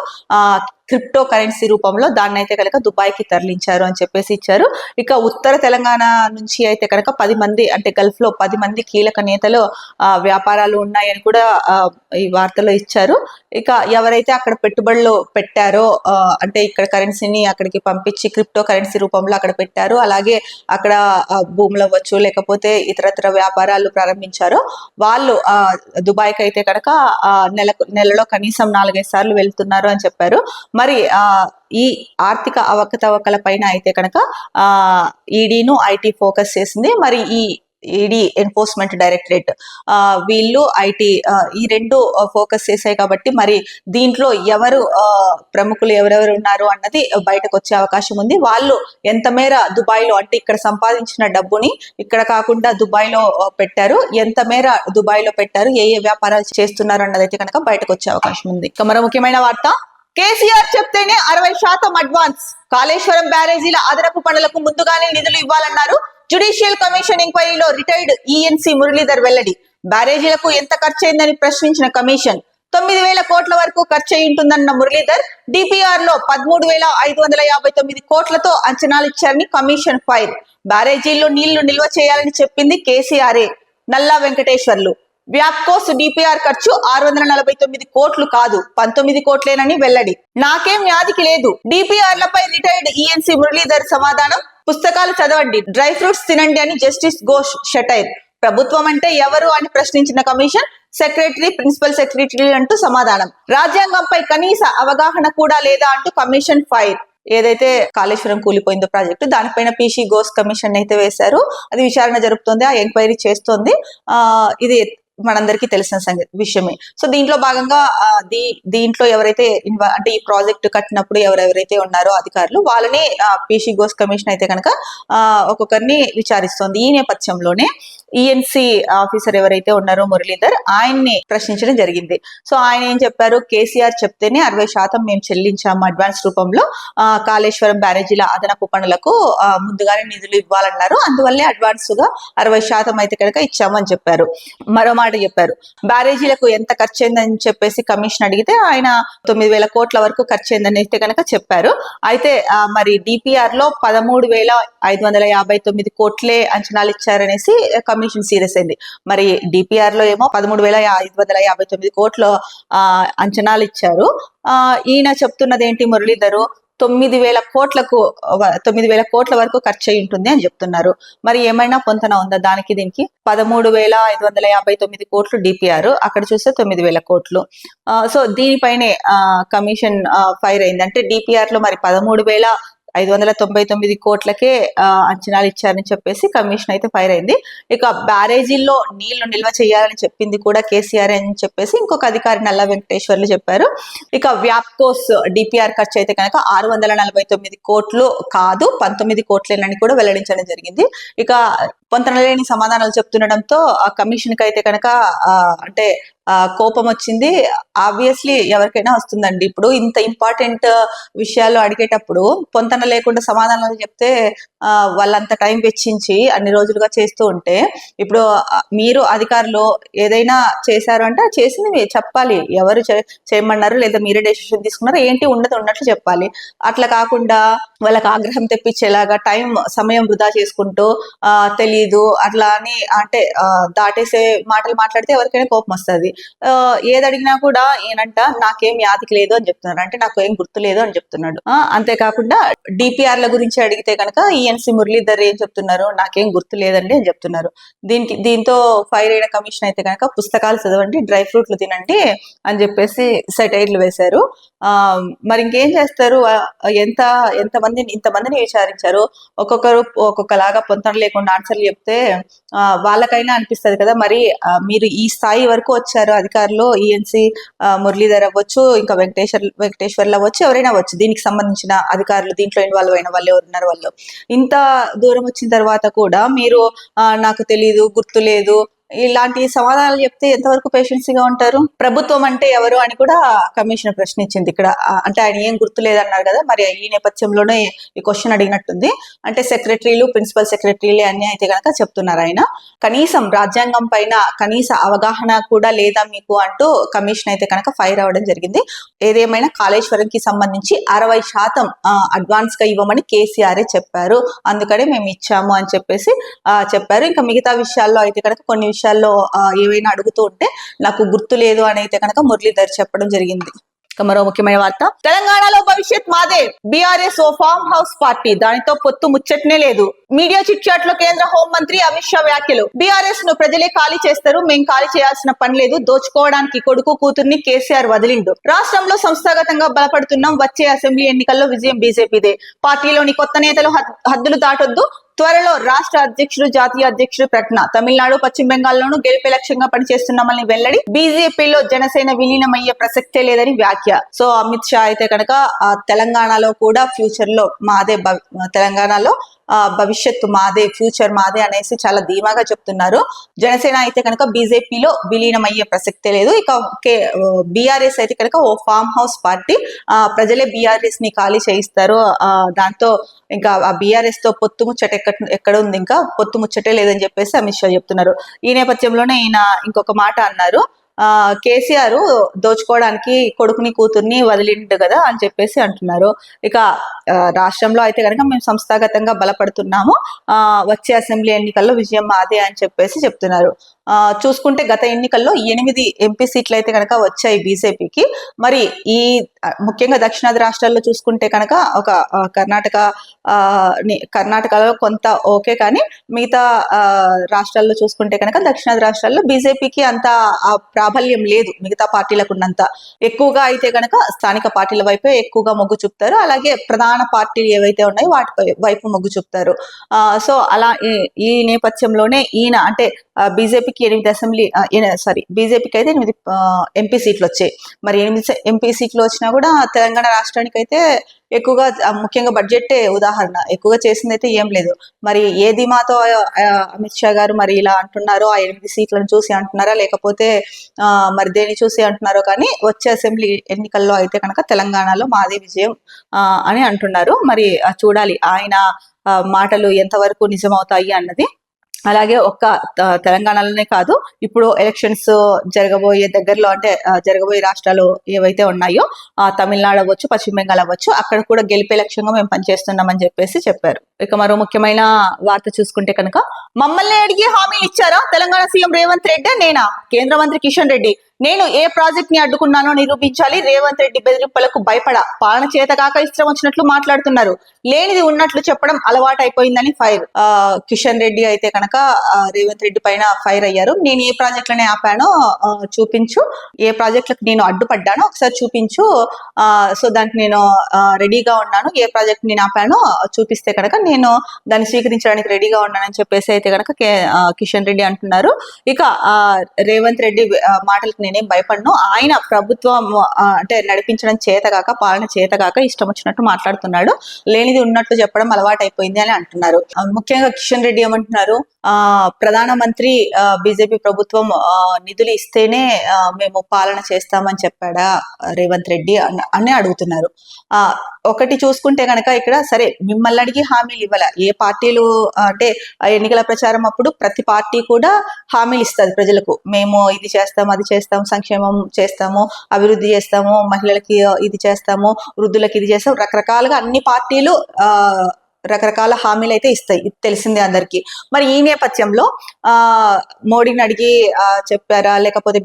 క్రిప్టో కరెన్సీ రూపంలో దాన్ని అయితే కనుక దుబాయ్కి తరలించారు అని చెప్పేసి ఇచ్చారు. ఇక ఉత్తర తెలంగాణ నుంచి అయితే కనుక 10 మంది, అంటే గల్ఫ్ లో 10 మంది కీలక నేతలు వ్యాపారాలు ఉన్నాయని కూడా ఈ వార్తలో ఇచ్చారు. ఇక ఎవరైతే అక్కడ పెట్టుబడులు పెట్టారో, అంటే ఇక్కడ కరెన్సీని అక్కడికి పంపించి క్రిప్టో కరెన్సీ రూపంలో అక్కడ పెట్టారు, అలాగే అక్కడ భూములు అవ్వచ్చు లేకపోతే ఇతరత్ర వ్యాపారాలు ప్రారంభించారో వాళ్ళు దుబాయ్కి అయితే కనుక నెలలో కనీసం 4-5 సార్లు వెళ్తున్నారు అని చెప్పారు. మరి ఈ ఆర్థిక అవకతవకల పైన అయితే కనుక ఈడీను ఐటీ ఫోకస్ చేసింది. మరి ఈ ఈడీ ఎన్ఫోర్స్మెంట్ డైరెక్టరేట్ వీళ్ళు ఐటీ ఈ రెండు ఫోకస్ చేశాయి కాబట్టి మరి దీంట్లో ఎవరు ప్రముఖులు ఎవరెవరు ఉన్నారు అన్నది బయటకు వచ్చే అవకాశం ఉంది. వాళ్ళు ఎంత మేర దుబాయ్ లో, అంటే ఇక్కడ సంపాదించిన డబ్బుని ఇక్కడ కాకుండా దుబాయ్ లో పెట్టారు, ఎంత మేర దుబాయ్ లో పెట్టారు, ఏ వ్యాపారాలు చేస్తున్నారు అన్నది అయితే కనుక బయటకు వచ్చే అవకాశం ఉంది. ఇక మరో ముఖ్యమైన వార్త, కేసీఆర్ చెప్తేనే 60% అడ్వాన్స్, కాళేశ్వరం బ్యారేజీల అదనపు పనులకు ముందుగానే నిధులు ఇవ్వాలన్నారు. జ్యుడిషియల్ కమిషన్ ఎంక్వైరీలో రిటైర్డ్ ఈఎన్సీ మురళీధర్ వెల్లడి. బ్యారేజీలకు ఎంత ఖర్చయిందని ప్రశ్నించిన కమిషన్ 9,000 కోట్ల వరకు ఖర్చయి ఉంటుందన్న మురళీధర్ డిపిఆర్ లో 13,559 కోట్లతో అంచనాలు ఇచ్చారని కమిషన్ ఫైర్. బ్యారేజీల్లో నీళ్లు నిల్వ చేయాలని చెప్పింది కేసీఆర్ఏ. నల్లా వెంకటేశ్వర్లు. వ్యాప్కోస్ డిపిఆర్ ఖర్చు 649 కోట్లు కాదు, 19 కోట్లేనని వెల్లడి. నాకేం వ్యాధికి లేదు. డిపిఆర్ లపై రిటైర్డ్ ఈఎన్సీ మురళీధర్ సమాధానం. పుస్తకాలు చదవండి, డ్రై ఫ్రూట్స్ తినండి అని జస్టిస్ ఘోష్ షటైర్. ప్రభుత్వం అంటే ఎవరు అని ప్రశ్నించిన కమిషన్ సెక్రటరీ, ప్రిన్సిపల్ సెక్రటరీ అంటూ సమాధానం. రాజ్యాంగంపై కనీస అవగాహన కూడా లేదా అంటూ కమిషన్ ఫైర్. ఏదైతే కాళేశ్వరం కూలిపోయిందో ప్రాజెక్టు, దానిపైన పీసీ ఘోష్ కమిషన్ అయితే వేశారు. అది విచారణ జరుపుతోంది, ఆ ఎంక్వైరీ చేస్తోంది. ఇది మనందరికీ తెలిసిన విషయమే. సో దీంట్లో భాగంగా దీంట్లో ఎవరైతే అంటే ఈ ప్రాజెక్టు కట్టినప్పుడు ఎవరెవరైతే ఉన్నారో అధికారులు, వాళ్ళని పీసీ ఘోష్ కమిషన్ అయితే కనుక ఒక్కొక్కరిని విచారిస్తోంది. ఈ నేపథ్యంలోనే ఈఎన్సీ ఆఫీసర్ ఎవరైతే ఉన్నారో మురళీధర్, ఆయన్ని ప్రశ్నించడం జరిగింది. సో ఆయన ఏం చెప్పారు, కేసీఆర్ చెప్తేనే 60% మేము చెల్లించాము అడ్వాన్స్ రూపంలో, కాళేశ్వరం బ్యారేజీల అదనపు పనులకు ముందుగానే నిధులు ఇవ్వాలన్నారు, అందువల్లే అడ్వాన్స్ గా 60% అయితే కనుక ఇచ్చామని చెప్పారు. మరో మాట చెప్పారు, బ్యారేజీలకు ఎంత ఖర్చు అయిందని చెప్పేసి కమిషన్ అడిగితే ఆయన 9,000 కోట్ల వరకు ఖర్చు అయిందని అయితే కనుక చెప్పారు. అయితే మరి డిపిఆర్ లో 13,559 కోట్లే అంచనాలు ఇచ్చారనేసి కమిషన్ సీరియస్ అయింది. మరి డిపిఆర్ లో ఏమో 13,559 కోట్ల అంచనాలు ఇచ్చారు. ఈయన చెప్తున్నది ఏంటి, మురళీధరు 9,000 కోట్ల వరకు ఖర్చు అయి ఉంటుంది అని చెప్తున్నారు. మరి ఏమైనా పొంతన ఉందా దానికి దీనికి? 13,559 కోట్లు డిపిఆర్, అక్కడ చూస్తే 9,000 కోట్లు. సో దీనిపైనే కమిషన్ ఫైర్ అయింది. అంటే డిపిఆర్ లో మరి 13,599 కోట్లకే అంచనాలు ఇచ్చారని చెప్పేసి కమిషన్ అయితే ఫైర్ అయింది. ఇక బ్యారేజీల్లో నీళ్లు నిల్వ చేయాలని చెప్పింది కూడా కేసీఆర్ అని చెప్పేసి ఇంకొక అధికారి నల్లా వెంకటేశ్వర్లు చెప్పారు. ఇక వ్యాప్కోస్ డిపిఆర్ ఖర్చు అయితే కనుక 649 కోట్లు కాదు, 19 కోట్లేనని కూడా వెల్లడించడం జరిగింది. ఇక పొంతనలేని సమాధానాలు చెప్తుండడంతో ఆ కమిషన్ కి అయితే కనుక అంటే కోపం వచ్చింది. ఆబ్వియస్లీ ఎవరికైనా వస్తుందండి. ఇప్పుడు ఇంత ఇంపార్టెంట్ విషయాలు అడిగేటప్పుడు పొంతన లేకుండా సమాధానాలు చెప్తే వాళ్ళంత టైం వెచ్చించి అన్ని రోజులుగా చేస్తూ ఉంటే, ఇప్పుడు మీరు అధికారులు ఏదైనా చేశారు అంటే చేసింది మీరు చెప్పాలి, ఎవరు చేయమన్నారు లేదా మీరే డెసిషన్ తీసుకున్నారు ఏంటి ఉన్నట్లు చెప్పాలి. అట్లా కాకుండా వాళ్ళకి ఆగ్రహం తెప్పించేలాగా సమయం వృధా చేసుకుంటూ తెలీదు అట్లా అని అంటే దాటేసే మాటలు మాట్లాడితే ఎవరికైనా కోపం వస్తుంది. ఏది అడిగినా కూడా ఏనంట నాకేం యాదికి లేదు అని చెప్తున్నారు, అంటే నాకు ఏం గుర్తు లేదు అని చెప్తున్నాడు. అంతేకాకుండా డిపిఆర్ల గురించి అడిగితే కనుక ఈఎన్సీ మురళీధర్ ఏం చెప్తున్నారు, నాకేం గుర్తు లేదండి అని చెప్తున్నారు. దీంతో ఫైర్ అయిన కమిషన్ అయితే కనుక పుస్తకాలు చదవండి, డ్రై ఫ్రూట్లు తినండి అని చెప్పేసి సెటైర్లు వేశారు. మరి ఇంకేం చేస్తారు, ఇంతమందిని విచారించారు, ఒక్కొక్కరు ఒక్కొక్కలాగా పొంతన లేకుండా ఆన్సర్లు చెప్తే వాళ్ళకైనా అనిపిస్తుంది కదా, మరి మీరు ఈ స్థాయి వరకు వచ్చారు అధికారులు, ఈఎన్సీ మురళీధర్ అవ్వచ్చు, ఇంకా వెంకటేశ్వర్లు అవ్వచ్చు, ఎవరైనా అవ్వచ్చు, దీనికి సంబంధించిన అధికారులు, దీంట్లో ఇన్వాల్వ్ అయిన వాళ్ళు ఎవరున్నారు, వాళ్ళు ఇంత దూరం వచ్చిన తర్వాత కూడా మీరు నాకు తెలీదు, గుర్తు లేదు, ఇలాంటి సమాధానాలు చెప్తే ఎంతవరకు పేషెన్సీగా ఉంటారు? ప్రభుత్వం అంటే ఎవరు అని కూడా కమిషనర్ ప్రశ్నించింది ఇక్కడ. అంటే ఆయన ఏం గుర్తులేదన్నారు కదా, మరి ఈ నేపథ్యంలోనే ఈ క్వశ్చన్ అడిగినట్టుంది. అంటే సెక్రటరీలు, ప్రిన్సిపల్ సెక్రటరీలే అన్ని అయితే కనుక చెప్తున్నారు ఆయన. కనీసం రాజ్యాంగం పైన కనీస అవగాహన కూడా లేదా మీకు అంటూ కమిషన్ అయితే కనుక ఫైర్ అవ్వడం జరిగింది. ఏదేమైనా కాళేశ్వరంకి సంబంధించి 60% అడ్వాన్స్ గా ఇవ్వమని కేసీఆర్ చెప్పారు, అందుకనే మేము ఇచ్చాము అని చెప్పేసి చెప్పారు. ఇంకా మిగతా విషయాల్లో అయితే కనుక కొన్ని విషయాల్లో ఏవైనా అడుగుతూ ఉంటే నాకు గుర్తు లేదు అని అయితే కనుక మురళీధర్ చెప్పడం జరిగింది. మరో ముఖ్యమైన వార్త, తెలంగాణలో భవిష్యత్ మాదే, బీఆర్ఎస్ ఓ ఫార్మ్ హౌస్ పార్టీ, దానితో పొత్తు ముచ్చట్నే లేదు. మీడియా చిట్ చాట్ లో కేంద్ర హోంమంత్రి అమిత్ షా వ్యాఖ్యలు. బీఆర్ఎస్ ను ప్రజలే ఖాళీ చేస్తారు, మేం ఖాళీ చేయాల్సిన పని లేదు, దోచుకోవడానికి కొడుకు కూతుర్ని కేసీఆర్ వదిలిండు. రాష్ట్రంలో సంస్థాగతంగా బలపడుతున్నాం, వచ్చే అసెంబ్లీ ఎన్నికల్లో విజయం బీజేపీదే. పార్టీలోని కొత్త నేతలు హద్దులు దాటొద్దు, త్వరలో రాష్ట్ర అధ్యక్షుడు, జాతీయ అధ్యక్షుడు ప్రకటన. తమిళనాడు, పశ్చిమ బెంగాల్లోనూ గెలిపే లక్ష్యంగా పనిచేస్తున్నామని వెల్లడి. బీజేపీలో జనసేన విలీనమయ్యే ప్రసక్తే లేదని వ్యాఖ్య. సో అమిత్ షా అయితే కనుక తెలంగాణలో కూడా ఫ్యూచర్ లో మాదే, తెలంగాణలో భవిష్యత్తు మాదే, ఫ్యూచర్ మాదే అనేసి చాలా ధీమాగా చెప్తున్నారు. జనసేన అయితే కనుక బీజేపీలో విలీనమయ్యే ప్రసక్తే లేదు. ఇక బీఆర్ఎస్ అయితే కనుక ఓ ఫార్మ్ హౌస్ పార్టీ, ప్రజలే బీఆర్ఎస్ ని ఖాళీ చేయిస్తారు, దాంతో ఇంకా ఆ బీఆర్ఎస్ తో పొత్తు ముచ్చట ఎక్కడ ఉంది, ఇంకా పొత్తు ముచ్చటే లేదని చెప్పేసి అమిత్ షా చెప్తున్నారు. ఈ నేపథ్యంలోనే ఈయన ఇంకొక మాట అన్నారు, కేసీఆర్ దోచుకోవడానికి కొడుకుని కూతుర్ని వదిలిండు కదా అని చెప్పేసి అంటున్నారు. ఇక రాష్ట్రంలో అయితే కనుక మేము సంస్థాగతంగా బలపడుతున్నాము, వచ్చే అసెంబ్లీ ఎన్నికల్లో విజయం మాదే అని చెప్పేసి చెప్తున్నారు. చూసుకుంటే గత ఎన్నికల్లో 8 ఎంపీ సీట్లు అయితే కనుక వచ్చాయి బీజేపీకి. మరి ఈ ముఖ్యంగా దక్షిణాది రాష్ట్రాల్లో చూసుకుంటే కనుక ఒక కర్ణాటకలో కొంత ఓకే, కానీ మిగతా రాష్ట్రాల్లో చూసుకుంటే కనుక దక్షిణాది రాష్ట్రాల్లో బీజేపీకి అంత ప్రాబల్యం లేదు, మిగతా పార్టీలకు ఉన్నంత. ఎక్కువగా అయితే కనుక స్థానిక పార్టీల వైపే ఎక్కువగా మొగ్గు చూపుతారు, అలాగే ప్రధాన పార్టీలు ఏవైతే ఉన్నాయో వాటి వైపు మొగ్గు చూపుతారు. సో అలా ఈ నేపథ్యంలోనే ఈయన అంటే బీజేపీకి 8 బీజేపీకి అయితే 8 ఎంపీ సీట్లు వచ్చాయి. మరి 8 ఎంపీ సీట్లు వచ్చినా కూడా తెలంగాణ రాష్ట్రానికి అయితే ఎక్కువగా, ముఖ్యంగా బడ్జెట్ ఉదాహరణ, ఎక్కువగా చేసింది అయితే ఏం లేదు. మరి ఏ ధీమాతో అమిత్ షా గారు మరి ఇలా అంటున్నారో, ఆ 8 సీట్లను చూసి అంటున్నారా, లేకపోతే మరి దేని చూసి అంటున్నారో, కానీ వచ్చే అసెంబ్లీ ఎన్నికల్లో అయితే కనుక తెలంగాణలో మాదే విజయం అని అంటున్నారు. మరి చూడాలి ఆయన మాటలు ఎంతవరకు నిజమవుతాయి అన్నది. అలాగే ఒక్క తెలంగాణలోనే కాదు, ఇప్పుడు ఎలక్షన్స్ జరగబోయే దగ్గరలో, అంటే జరగబోయే రాష్ట్రాలు ఏవైతే ఉన్నాయో, తమిళనాడు అవ్వచ్చు, పశ్చిమ బెంగాల్ అవ్వచ్చు, అక్కడ కూడా గెలిపే లక్ష్యంగా మేము పనిచేస్తున్నామని చెప్పేసి చెప్పారు. ఇక మరో ముఖ్యమైన వార్త చూసుకుంటే కనుక, మమ్మల్ని అడిగి హామీలు ఇచ్చారా తెలంగాణ సీఎం రేవంత్ రెడ్డి? నేనా? కేంద్ర మంత్రి కిషన్ రెడ్డి, నేను ఏ ప్రాజెక్ట్ ని అడ్డుకున్నానో నిరూపించాలి. రేవంత్ రెడ్డి బెదిరింపులకు భయపడ, పాలన చేత కాక ఇష్టం వచ్చినట్లు మాట్లాడుతున్నారు, లేనిది ఉన్నట్లు చెప్పడం అలవాటు అయిపోయిందని ఫైర్. కిషన్ రెడ్డి అయితే కనుక రేవంత్ రెడ్డి పైన ఫైర్ అయ్యారు. నేను ఏ ప్రాజెక్టులని ఆపానో చూపించు, ఏ ప్రాజెక్టులకు నేను అడ్డుపడ్డానో ఒకసారి చూపించు, సో దానికి నేను రెడీగా ఉన్నాను, ఏ ప్రాజెక్ట్ నేను ఆపానో చూపిస్తే కనుక నేను దాన్ని స్వీకరించడానికి రెడీగా ఉన్నానని చెప్పేసి అయితే కనుక కిషన్ రెడ్డి అంటున్నారు. ఇక రేవంత్ రెడ్డి మాటలకు నేనేం భయపడను, ఆయన ప్రభుత్వం అంటే నడిపించడం చేతగాక, పాలన చేతగాక ఇష్టం వచ్చినట్టు మాట్లాడుతున్నాడు, లేనిది ఉన్నట్లు చెప్పడం అలవాటు అయిపోయింది అని అంటున్నారు. ముఖ్యంగా కిషన్ రెడ్డి ఏమంటున్నారు, ప్రధానమంత్రి బీజేపీ ప్రభుత్వం నిధులు ఇస్తేనే మేము పాలన చేస్తామని చెప్పాడా రేవంత్ రెడ్డి అని అడుగుతున్నారు. ఒకటి చూసుకుంటే కనుక ఇక్కడ సరే మిమ్మల్ని అడిగి హామీలు ఇవ్వాల, ఏ పార్టీలు అంటే ఎన్నికల ప్రచారం అప్పుడు ప్రతి పార్టీ కూడా హామీలు ఇస్తుంది ప్రజలకు, మేము ఇది చేస్తాము, అది చేస్తాము, సంక్షేమం చేస్తాము, అభివృద్ధి చేస్తాము, మహిళలకి ఇది చేస్తాము, వృద్ధులకి ఇది చేస్తాము, రకరకాలుగా అన్ని పార్టీలు రకరకాల హామీలు అయితే ఇస్తాయి, ఇది తెలిసిందే అందరికీ. మరి ఈ నేపథ్యంలో మోడీని అడిగి చెప్పారా, లేకపోతే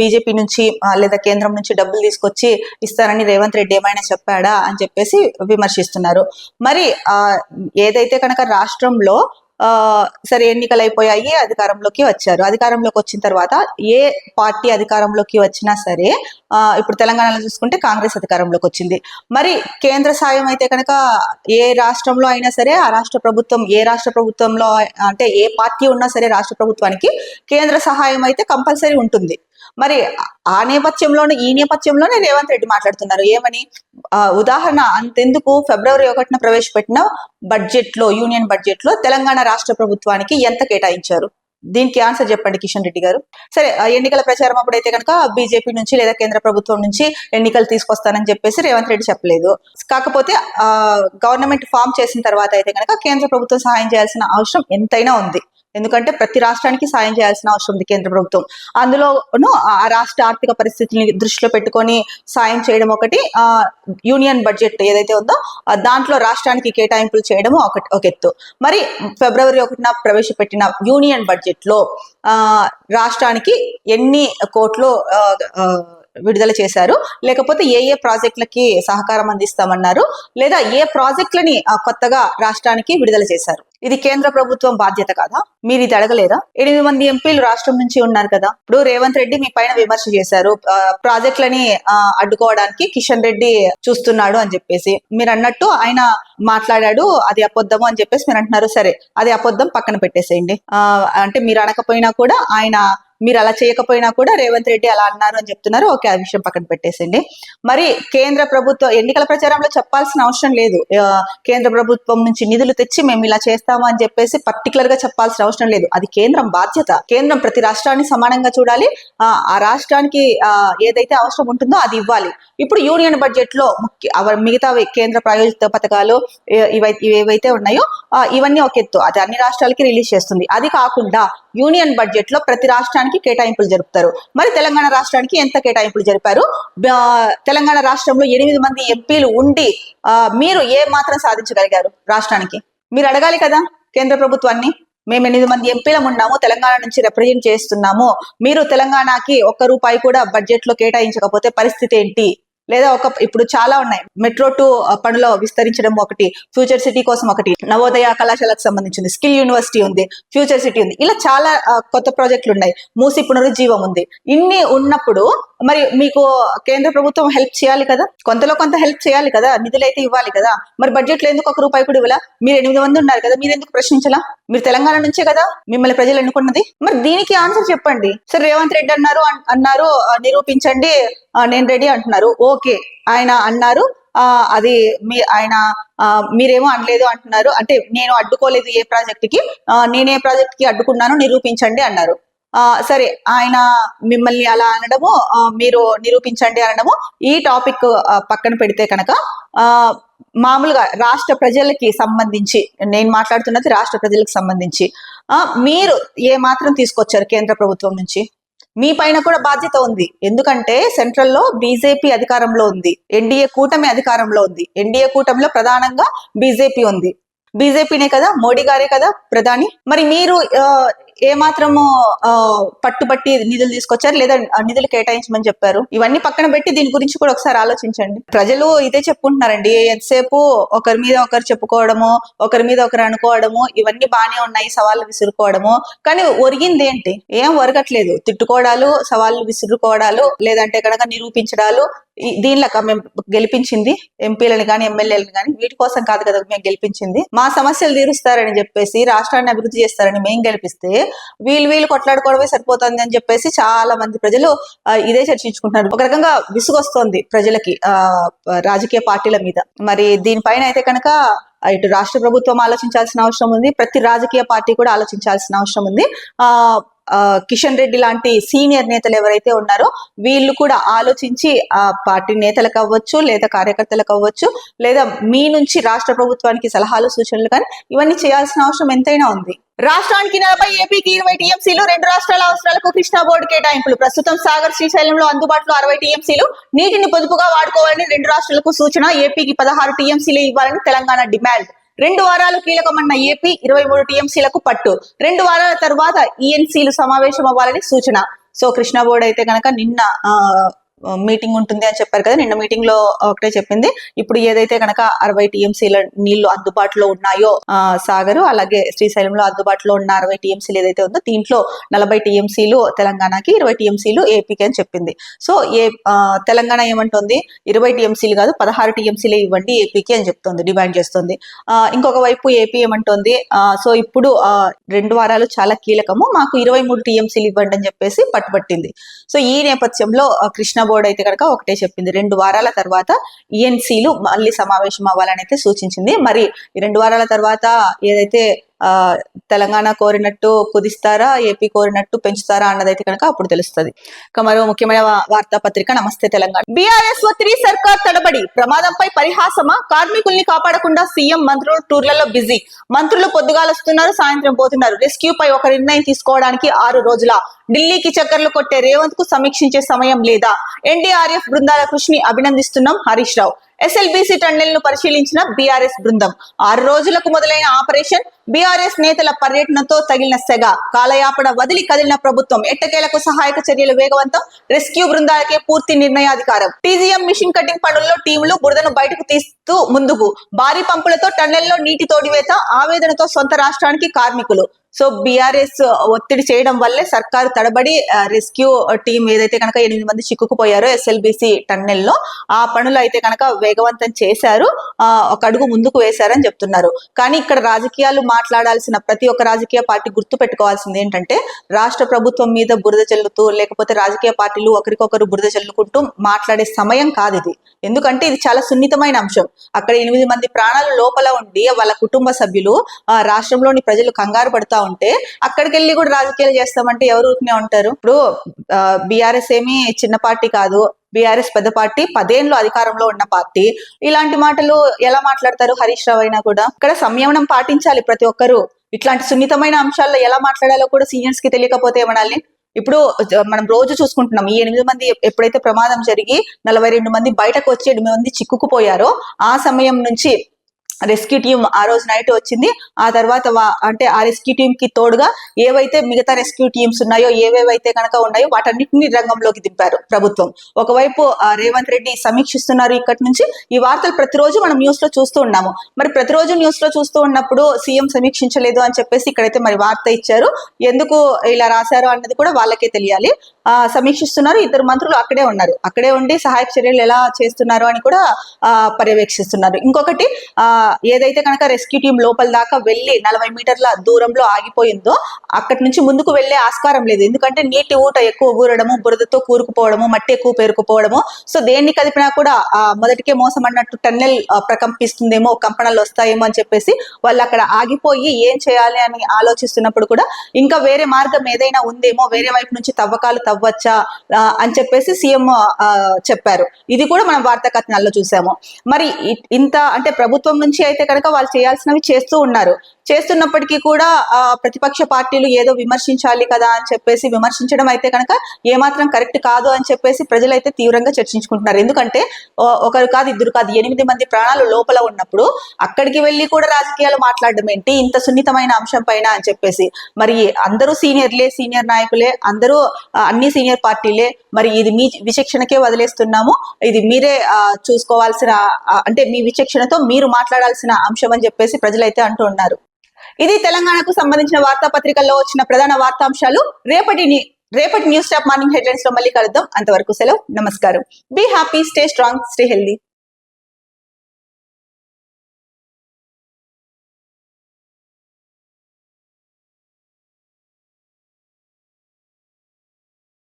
బీజేపీ నుంచి లేదా కేంద్రం నుంచి డబ్బులు తీసుకొచ్చి ఇస్తారని రేవంత్ రెడ్డి ఏమైనా చెప్పాడా అని చెప్పేసి విమర్శిస్తున్నారు. మరి ఏదైతే కనుక రాష్ట్రంలో సరే ఎన్నికలు అయిపోయాయి, అధికారంలోకి వచ్చారు. అధికారంలోకి వచ్చిన తర్వాత ఏ పార్టీ అధికారంలోకి వచ్చినా సరే, ఇప్పుడు తెలంగాణలో చూసుకుంటే కాంగ్రెస్ అధికారంలోకి వచ్చింది. మరి కేంద్ర సాయం అయితే కనుక ఏ రాష్ట్రంలో అయినా సరే, ఆ రాష్ట్ర ప్రభుత్వం ఏ రాష్ట్ర ప్రభుత్వంలో అంటే ఏ పార్టీ ఉన్నా సరే రాష్ట్ర ప్రభుత్వానికి కేంద్ర సహాయం అయితే కంపల్సరీ ఉంటుంది. మరి ఆ నేపథ్యంలోనే ఈ నేపథ్యంలోనే రేవంత్ రెడ్డి మాట్లాడుతున్నారు ఏమని, ఉదాహరణ అంతెందుకు ఫిబ్రవరి 1న ప్రవేశపెట్టిన బడ్జెట్ లో, యూనియన్ బడ్జెట్ లో తెలంగాణ రాష్ట్ర ప్రభుత్వానికి ఎంత కేటాయించారు? దీనికి ఆన్సర్ చెప్పండి కిషన్ రెడ్డి గారు. సరే, ఎన్నికల ప్రచారం అప్పుడైతే కనుక బీజేపీ నుంచి లేదా కేంద్ర ప్రభుత్వం నుంచి ఎన్నికలు తీసుకొస్తానని చెప్పేసి రేవంత్ రెడ్డి చెప్పలేదు. కాకపోతే గవర్నమెంట్ ఫామ్ చేసిన తర్వాత అయితే కనుక కేంద్ర ప్రభుత్వం సహాయం చేయాల్సిన అవసరం ఎంతైనా ఉంది. ఎందుకంటే ప్రతి రాష్ట్రానికి సాయం చేయాల్సిన అవసరం ఉంది కేంద్ర ప్రభుత్వం. అందులోనూ ఆ రాష్ట్ర ఆర్థిక పరిస్థితిని దృష్టిలో పెట్టుకొని సాయం చేయడం ఒకటి, యూనియన్ బడ్జెట్ ఏదైతే ఉందో దాంట్లో రాష్ట్రానికి కేటాయింపులు చేయడం ఒక ఎత్తు. మరి ఫిబ్రవరి 1న ప్రవేశపెట్టిన యూనియన్ బడ్జెట్ లో రాష్ట్రానికి ఎన్ని కోట్లు విడుదల చేశారు, లేకపోతే ఏ ఏ ప్రాజెక్టులకి సహకారం అందిస్తామన్నారు, లేదా ఏ ప్రాజెక్టులని కొత్తగా రాష్ట్రానికి విడుదల చేశారు? ఇది కేంద్ర ప్రభుత్వం బాధ్యత కాదా? మీరు ఇది అడగలేదా? 8 మంది ఎంపీలు రాష్ట్రం నుంచి ఉన్నారు కదా. ఇప్పుడు రేవంత్ రెడ్డి మీ పైన విమర్శ చేశారు, ప్రాజెక్టులని అడ్డుకోవడానికి కిషన్ రెడ్డి చూస్తున్నాడు అని చెప్పేసి. మీరు అన్నట్టు ఆయన మాట్లాడాడు, అది అబద్ధము అని చెప్పేసి మీరు అంటున్నారు. సరే, అది అబద్ధం పక్కన పెట్టేసేయండి. అంటే మీరు అనకపోయినా కూడా ఆయన, మీరు అలా చేయకపోయినా కూడా రేవంత్ రెడ్డి అలా అన్నారు అని చెప్తున్నారు. ఓకే, ఆ విషయం పక్కన పెట్టేసండి. మరి కేంద్ర ప్రభుత్వం ఎన్నికల ప్రచారంలో చెప్పాల్సిన అవసరం లేదు. కేంద్ర ప్రభుత్వం నుంచి నిధులు తెచ్చి మేము ఇలా చేస్తాము అని చెప్పేసి పర్టికులర్ గా చెప్పాల్సిన అవసరం లేదు. అది కేంద్రం బాధ్యత. కేంద్రం ప్రతి రాష్ట్రాన్ని సమానంగా చూడాలి. ఆ రాష్ట్రానికి ఏదైతే అవసరం ఉంటుందో అది ఇవ్వాలి. ఇప్పుడు యూనియన్ బడ్జెట్ లో మిగతా కేంద్ర ప్రాయోజిత పథకాలు ఏవైతే ఉన్నాయో ఇవన్నీ ఒక ఎత్తు, అది అన్ని రాష్ట్రాలకి రిలీజ్ చేస్తుంది. అది కాకుండా యూనియన్ బడ్జెట్ లో ప్రతి రాష్ట్రానికి కేటాయింపులు జరుపుతారు. మరి తెలంగాణ రాష్ట్రానికి ఎంత కేటాయింపులు జరిపారు? తెలంగాణ రాష్ట్రంలో 8 మంది ఎంపీలు ఉండి మీరు ఏ మాత్రం సాధించగలిగారు రాష్ట్రానికి? మీరు అడగాలి కదా కేంద్ర ప్రభుత్వాన్ని. మేము 8 మంది ఎంపీలం ఉన్నాము, తెలంగాణ నుంచి రిప్రజెంట్ చేస్తున్నాము, మీరు తెలంగాణకి ₹1 కూడా బడ్జెట్ లో కేటాయించకపోతే పరిస్థితి ఏంటి? లేదా ఇప్పుడు చాలా ఉన్నాయి, మెట్రో 2 పనులు విస్తరించడం ఒకటి, ఫ్యూచర్ సిటీ కోసం ఒకటి, నవోదయ కళాశాలకు సంబంధించింది, స్కిల్ యూనివర్సిటీ ఉంది, ఫ్యూచర్ సిటీ ఉంది, ఇలా చాలా కొత్త ప్రాజెక్టులు ఉన్నాయి, మూసి పునరుజ్జీవం ఉంది. ఇన్ని ఉన్నప్పుడు మరి మీకు కేంద్ర ప్రభుత్వం హెల్ప్ చేయాలి కదా, కొంతలో కొంత హెల్ప్ చేయాలి కదా, నిధులు అయితే ఇవ్వాలి కదా. మరి బడ్జెట్ లో ఎందుకు ₹1 కూడా ఇవ్వాలా? మీరు 8 మంది ఉన్నారు కదా, మీరు ఎందుకు ప్రశ్నించాలా? మీరు తెలంగాణ నుంచే కదా మిమ్మల్ని ప్రజలు ఎన్నుకున్నది. మరి దీనికి ఆన్సర్ చెప్పండి. సరే, రేవంత్ రెడ్డి అన్నారు నిరూపించండి, నేను రెడీ అంటున్నారు. ఓకే, ఆయన అన్నారు, అది ఆయన మీరేమో అనలేదు అంటున్నారు. అంటే నేను అడ్డుకోలేదు ఏ ప్రాజెక్ట్ కి, నేను ఏ ప్రాజెక్ట్ కి అడ్డుకున్నాను నిరూపించండి అన్నారు. సరే, ఆయన మిమ్మల్ని అలా అనడము, మీరు నిరూపించండి అనడము ఈ టాపిక్ పక్కన పెడితే కనుక మామూలుగా రాష్ట్ర ప్రజలకి సంబంధించి నేను మాట్లాడుతున్నది, రాష్ట్ర ప్రజలకు సంబంధించి మీరు ఏ మాత్రం తీసుకొచ్చారు కేంద్ర ప్రభుత్వం నుంచి? మీ పైన కూడా బాధ్యత ఉంది. ఎందుకంటే సెంట్రల్ లో బీజేపీ అధికారంలో ఉంది, ఎన్డీఏ కూటమి అధికారంలో ఉంది. ఎన్డీఏ కూటమిలో ప్రధానంగా బీజేపీ ఉంది. బీజేపీనే కదా, మోడీ గారే కదా ప్రధాని. మరి మీరు ఏమాత్రము పట్టుబట్టి నిధులు తీసుకొచ్చారు, లేదా నిధులు కేటాయించమని చెప్పారు? ఇవన్నీ పక్కన పెట్టి దీని గురించి కూడా ఒకసారి ఆలోచించండి. ప్రజలు ఇదే చెప్పుకుంటున్నారండి, ఎంతసేపు ఒకరి మీద ఒకరు చెప్పుకోవడము, ఒకరి మీద ఒకరు అనుకోవడము, ఇవన్నీ బాగానే ఉన్నాయి, సవాళ్ళు విసురుకోవడము. కానీ ఒరిగింది ఏంటి? ఏం ఒరగట్లేదు. తిట్టుకోవడాలు, సవాళ్ళు విసురుకోవడాలు, లేదంటే కనుక నిరూపించడాలు. దీనిలాగా మేము గెలిపించింది ఎంపీలను కానీ ఎమ్మెల్యేలను కానీ వీటి కోసం కాదు కదా మేము గెలిపించింది, మా సమస్యలు తీరుస్తారని చెప్పేసి, రాష్ట్రాన్ని అభివృద్ధి చేస్తారని మేము గెలిపిస్తే వీళ్ళు కొట్లాడుకోవడమే సరిపోతుంది అని చెప్పేసి చాలా మంది ప్రజలు ఇదే చర్చించుకుంటున్నారు. ఒక రకంగా విసుగొస్తోంది ప్రజలకి రాజకీయ పార్టీల మీద. మరి దీనిపైన అయితే కనుక ఇటు రాష్ట్ర ప్రభుత్వం ఆలోచించాల్సిన అవసరం ఉంది, ప్రతి రాజకీయ పార్టీ కూడా ఆలోచించాల్సిన అవసరం ఉంది. కిషన్ రెడ్డి లాంటి సీనియర్ నేతలు ఎవరైతే ఉన్నారో వీళ్ళు కూడా ఆలోచించి ఆ పార్టీ నేతలకు అవ్వచ్చు, లేదా కార్యకర్తలకు అవ్వచ్చు, లేదా మీ నుంచి రాష్ట్ర ప్రభుత్వానికి సలహాలు సూచనలు కానీ ఇవన్నీ చేయాల్సిన అవసరం ఎంతైనా ఉంది. రాష్ట్రానికి 40, ఏపీకి 20 టీఎంసీలు, 2 రాష్ట్రాల అవసరాలకు కృష్ణా బోర్డు కేటాయింపులు. ప్రస్తుతం సాగర్, శ్రీశైలంలో అందుబాటులో 60 టీఎంసీలు, నీటిని పొదుపుగా వాడుకోవాలని 2 రాష్ట్రాలకు సూచన. ఏపీకి 16 టీఎంసీలు ఇవ్వాలని తెలంగాణ డిమాండ్. 2 వారాలు కీలకమన్న ఏపీ, 23 టీఎంసీలకు పట్టు. 2 వారాల తర్వాత ఈఎన్సీలు సమావేశం అవ్వాలని సూచన. సో కృష్ణా బోర్డు అయితే కనుక నిన్న మీటింగ్ ఉంటుంది అని చెప్పారు కదా. నిన్న మీటింగ్ లో ఒకటే చెప్పింది. ఇప్పుడు ఏదైతే కనుక 60 టీఎంసీల నీళ్లు అందుబాటులో ఉన్నాయో సాగరు, అలాగే శ్రీశైలంలో అందుబాటులో ఉన్న 60 టీఎంసీలు ఏదైతే ఉందో దీంట్లో 40 టీఎంసీలు తెలంగాణకి, 20 టీఎంసీలు ఏపీకి అని చెప్పింది. సో తెలంగాణ ఏమంటుంది, 20 టీఎంసీలు కాదు 16 టీఎంసీలే ఇవ్వండి ఏపీకి అని చెప్తుంది, డిమాండ్ చేస్తుంది. ఇంకొక వైపు ఏపీ ఏమంటుంది, సో ఇప్పుడు 2 వారాలు చాలా కీలకము, మాకు 23 టీఎంసీలు ఇవ్వండి అని చెప్పేసి పట్టుబట్టింది. సో ఈ నేపథ్యంలో కృష్ణా బోర్డు అయితే కనుక ఒకటే చెప్పింది, 2 వారాల తర్వాత ఈఎన్సీలు మళ్ళీ సమావేశం అవ్వాలని అయితే సూచించింది. మరి ఈ 2 వారాల తర్వాత ఏదైతే తెలంగాణ కోరినట్టు కుదిస్తారా, ఏపీ కోరినట్టు పెంచుతారా అన్నదైతే కనుక అప్పుడు తెలుస్తుంది. మరో ముఖ్యమైన వార్తాపత్రిక నమస్తే తెలంగాణ. బీఆర్ఎస్ ఒత్తిడి, సర్కార్ తడబడి, ప్రమాదంపై పరిహాసమా, కార్మికుల్ని కాపాడకుండా సీఎం మంత్రులు టూర్లలో బిజీ, మంత్రులు పొద్దుగాలొస్తున్నారు సాయంత్రం పోతున్నారు, రెస్క్యూ పై ఒక నిర్ణయం తీసుకోవడానికి 6 రోజుల, ఢిల్లీకి చక్కర్లు కొట్టే రేవంత్ కు సమీక్షించే సమయం లేదా, ఎన్డీఆర్ఎఫ్ బృందాల కృషిని అభినందిస్తున్నాం హరీష్ రావు, ఎస్ఎల్బీసీ టన్నెల్ ను పరిశీలించిన బీఆర్ఎస్ బృందం, 6 రోజులకు మొదలైన ఆపరేషన్, బీఆర్ఎస్ నేతల పర్యటనతో తగిలిన సెగ, కాలయాపన వదిలి కదిలిన ప్రభుత్వం, ఎట్టకేలకు సహాయక చర్యలు వేగవంతం, రెస్క్యూ బృందాలకే పూర్తి నిర్ణయాధికారం, టీజీఎం మిషన్ కటింగ్ పనుల్లో టీంలు బురదను బయటకు తీస్తూ ముందుకు, భారీ పంపులతో టన్నెల్లో నీటి తోడివేత, ఆవేదనతో సొంత రాష్ట్రానికి కార్మికులు. సో బీఆర్ఎస్ ఒత్తిడి చేయడం వల్లే సర్కారు తడబడి రెస్క్యూ టీం ఏదైతే కనుక 8 మంది చిక్కుకుపోయారో ఎస్ఎల్బీసీ టన్నెల్లో, ఆ పనులు అయితే కనుక వేగవంతం చేశారు, ఒక అడుగు ముందుకు వేశారని చెప్తున్నారు. కానీ ఇక్కడ రాజకీయాలు మాట్లాడాల్సిన ప్రతి ఒక్క రాజకీయ పార్టీ గుర్తు పెట్టుకోవాల్సింది ఏంటంటే, రాష్ట్ర ప్రభుత్వం మీద బురద చల్లుతూ లేకపోతే రాజకీయ పార్టీలు ఒకరికొకరు బురద చల్లుకుంటూ మాట్లాడే సమయం కాదు ఇది. ఎందుకంటే ఇది చాలా సున్నితమైన అంశం. అక్కడ 8 మంది ప్రాణాలు లోపల ఉండి వాళ్ళ కుటుంబ సభ్యులు, రాష్ట్రంలోని ప్రజలు కంగారు పడతా ఉంటే అక్కడికి వెళ్ళి కూడా రాజకీయాలు చేస్తామంటే ఎవరు ఊరికనే ఉంటారు? ఇప్పుడు బీఆర్ఎస్ ఏమీ చిన్న పార్టీ కాదు, బీఆర్ఎస్ పెద్ద పార్టీ, 10 ఏళ్ళు అధికారంలో ఉన్న పార్టీ. ఇలాంటి మాటలు ఎలా మాట్లాడతారు హరీష్ రావు అయినా కూడా? ఇక్కడ సంయమనం పాటించాలి ప్రతి ఒక్కరు. ఇట్లాంటి సున్నితమైన అంశాల్లో ఎలా మాట్లాడాలో కూడా సీనియర్స్ కి తెలియకపోతే ఏమనాలి? ఇప్పుడు మనం రోజు చూసుకుంటున్నాం, ఈ 8 మంది ఎప్పుడైతే ప్రమాదం జరిగి 42 మంది బయటకు వచ్చి 8 మంది చిక్కుకుపోయారో ఆ సమయం నుంచి రెస్క్యూ టీం ఆ రోజు నైట్ వచ్చింది. ఆ తర్వాత అంటే ఆ రెస్క్యూ టీం కి తోడుగా ఏవైతే మిగతా రెస్క్యూ టీమ్స్ ఉన్నాయో, ఏవేవైతే కనుక ఉన్నాయో వాటన్నిటిని రంగంలోకి దింపారు ప్రభుత్వం. ఒకవైపు రేవంత్ రెడ్డి సమీక్షిస్తున్నారు. ఇక్కడి నుంచి ఈ వార్తలు ప్రతిరోజు మనం న్యూస్ లో చూస్తూ ఉన్నాము. మరి ప్రతిరోజు న్యూస్ లో చూస్తూ ఉన్నప్పుడు సీఎం సమీక్షించలేదు అని చెప్పేసి ఇక్కడైతే మరి వార్త ఇచ్చారు. ఎందుకు ఇలా రాశారు అన్నది కూడా వాళ్ళకే తెలియాలి. సమీక్షిస్తున్నారు, 2 మంత్రులు అక్కడే ఉన్నారు, అక్కడే ఉండి సహాయక చర్యలు ఎలా చేస్తున్నారు అని కూడా పర్యవేక్షిస్తున్నారు. ఇంకొకటి, ఏదైతే కనుక రెస్క్యూ టీం లోపల దాకా వెళ్ళి 40 మీటర్ల దూరంలో ఆగిపోయిందో అక్కడి నుంచి ముందుకు వెళ్లే ఆస్కారం లేదు. ఎందుకంటే నీటి ఊట ఎక్కువ ఊరడము, బురదతో కూరుకుపోవడము, మట్టి ఎక్కువ పేరుకుపోవడము. సో దేన్ని కదిపినా కూడా మొదటికే మోసం అన్నట్టు టన్నెల్ ప్రకంపిస్తుందేమో, కంపనలు వస్తాయేమో అని చెప్పేసి వాళ్ళు అక్కడ ఆగిపోయి ఏం చేయాలి అని ఆలోచిస్తున్నప్పుడు కూడా ఇంకా వేరే మార్గం ఏదైనా ఉందేమో, వేరే వైపు నుంచి తవ్వకాలు తవ్వచ్చా అని చెప్పేసి సీఎం చెప్పారు. ఇది కూడా మనం వార్తా కథనాల్లో చూసాము. మరి ఇంత అంటే ప్రభుత్వం నుంచి అయితే కనుక వాళ్ళు చేయాల్సినవి చేస్తూ ఉన్నారు. చేస్తున్నప్పటికీ కూడా ప్రతిపక్ష పార్టీలు ఏదో విమర్శించాలి కదా అని చెప్పేసి విమర్శించడం అయితే కనుక ఏమాత్రం కరెక్ట్ కాదు అని చెప్పేసి ప్రజలైతే తీవ్రంగా చర్చించుకుంటున్నారు. ఎందుకంటే ఒకరు కాదు, 2 కాదు, 8 మంది ప్రాణాలు లోపల ఉన్నప్పుడు అక్కడికి వెళ్ళి కూడా రాజకీయాలు మాట్లాడడం ఏంటి ఇంత సున్నితమైన అంశం పైన అని చెప్పేసి. మరి అందరూ సీనియర్లే, సీనియర్ నాయకులే, అందరూ అన్ని సీనియర్ పార్టీలే. మరి ఇది మీ విచక్షణకే వదిలేస్తున్నాము, ఇది మీరే చూసుకోవాల్సిన, అంటే మీ విచక్షణతో మీరు మాట్లాడాల్సిన అంశం అని చెప్పేసి ప్రజలైతే అంటూ ఉన్నారు. ఇది తెలంగాణకు సంబంధించిన వార్తాపత్రికల్లో వచ్చిన ప్రధాన వార్తాంశాలు. రేపటి న్యూస్ టాప్ మార్నింగ్ హెడ్లైన్స్ లో మళ్ళీ కలుద్దాం. అంతవరకు సెలవు, నమస్కారం. Be happy, stay strong, stay healthy.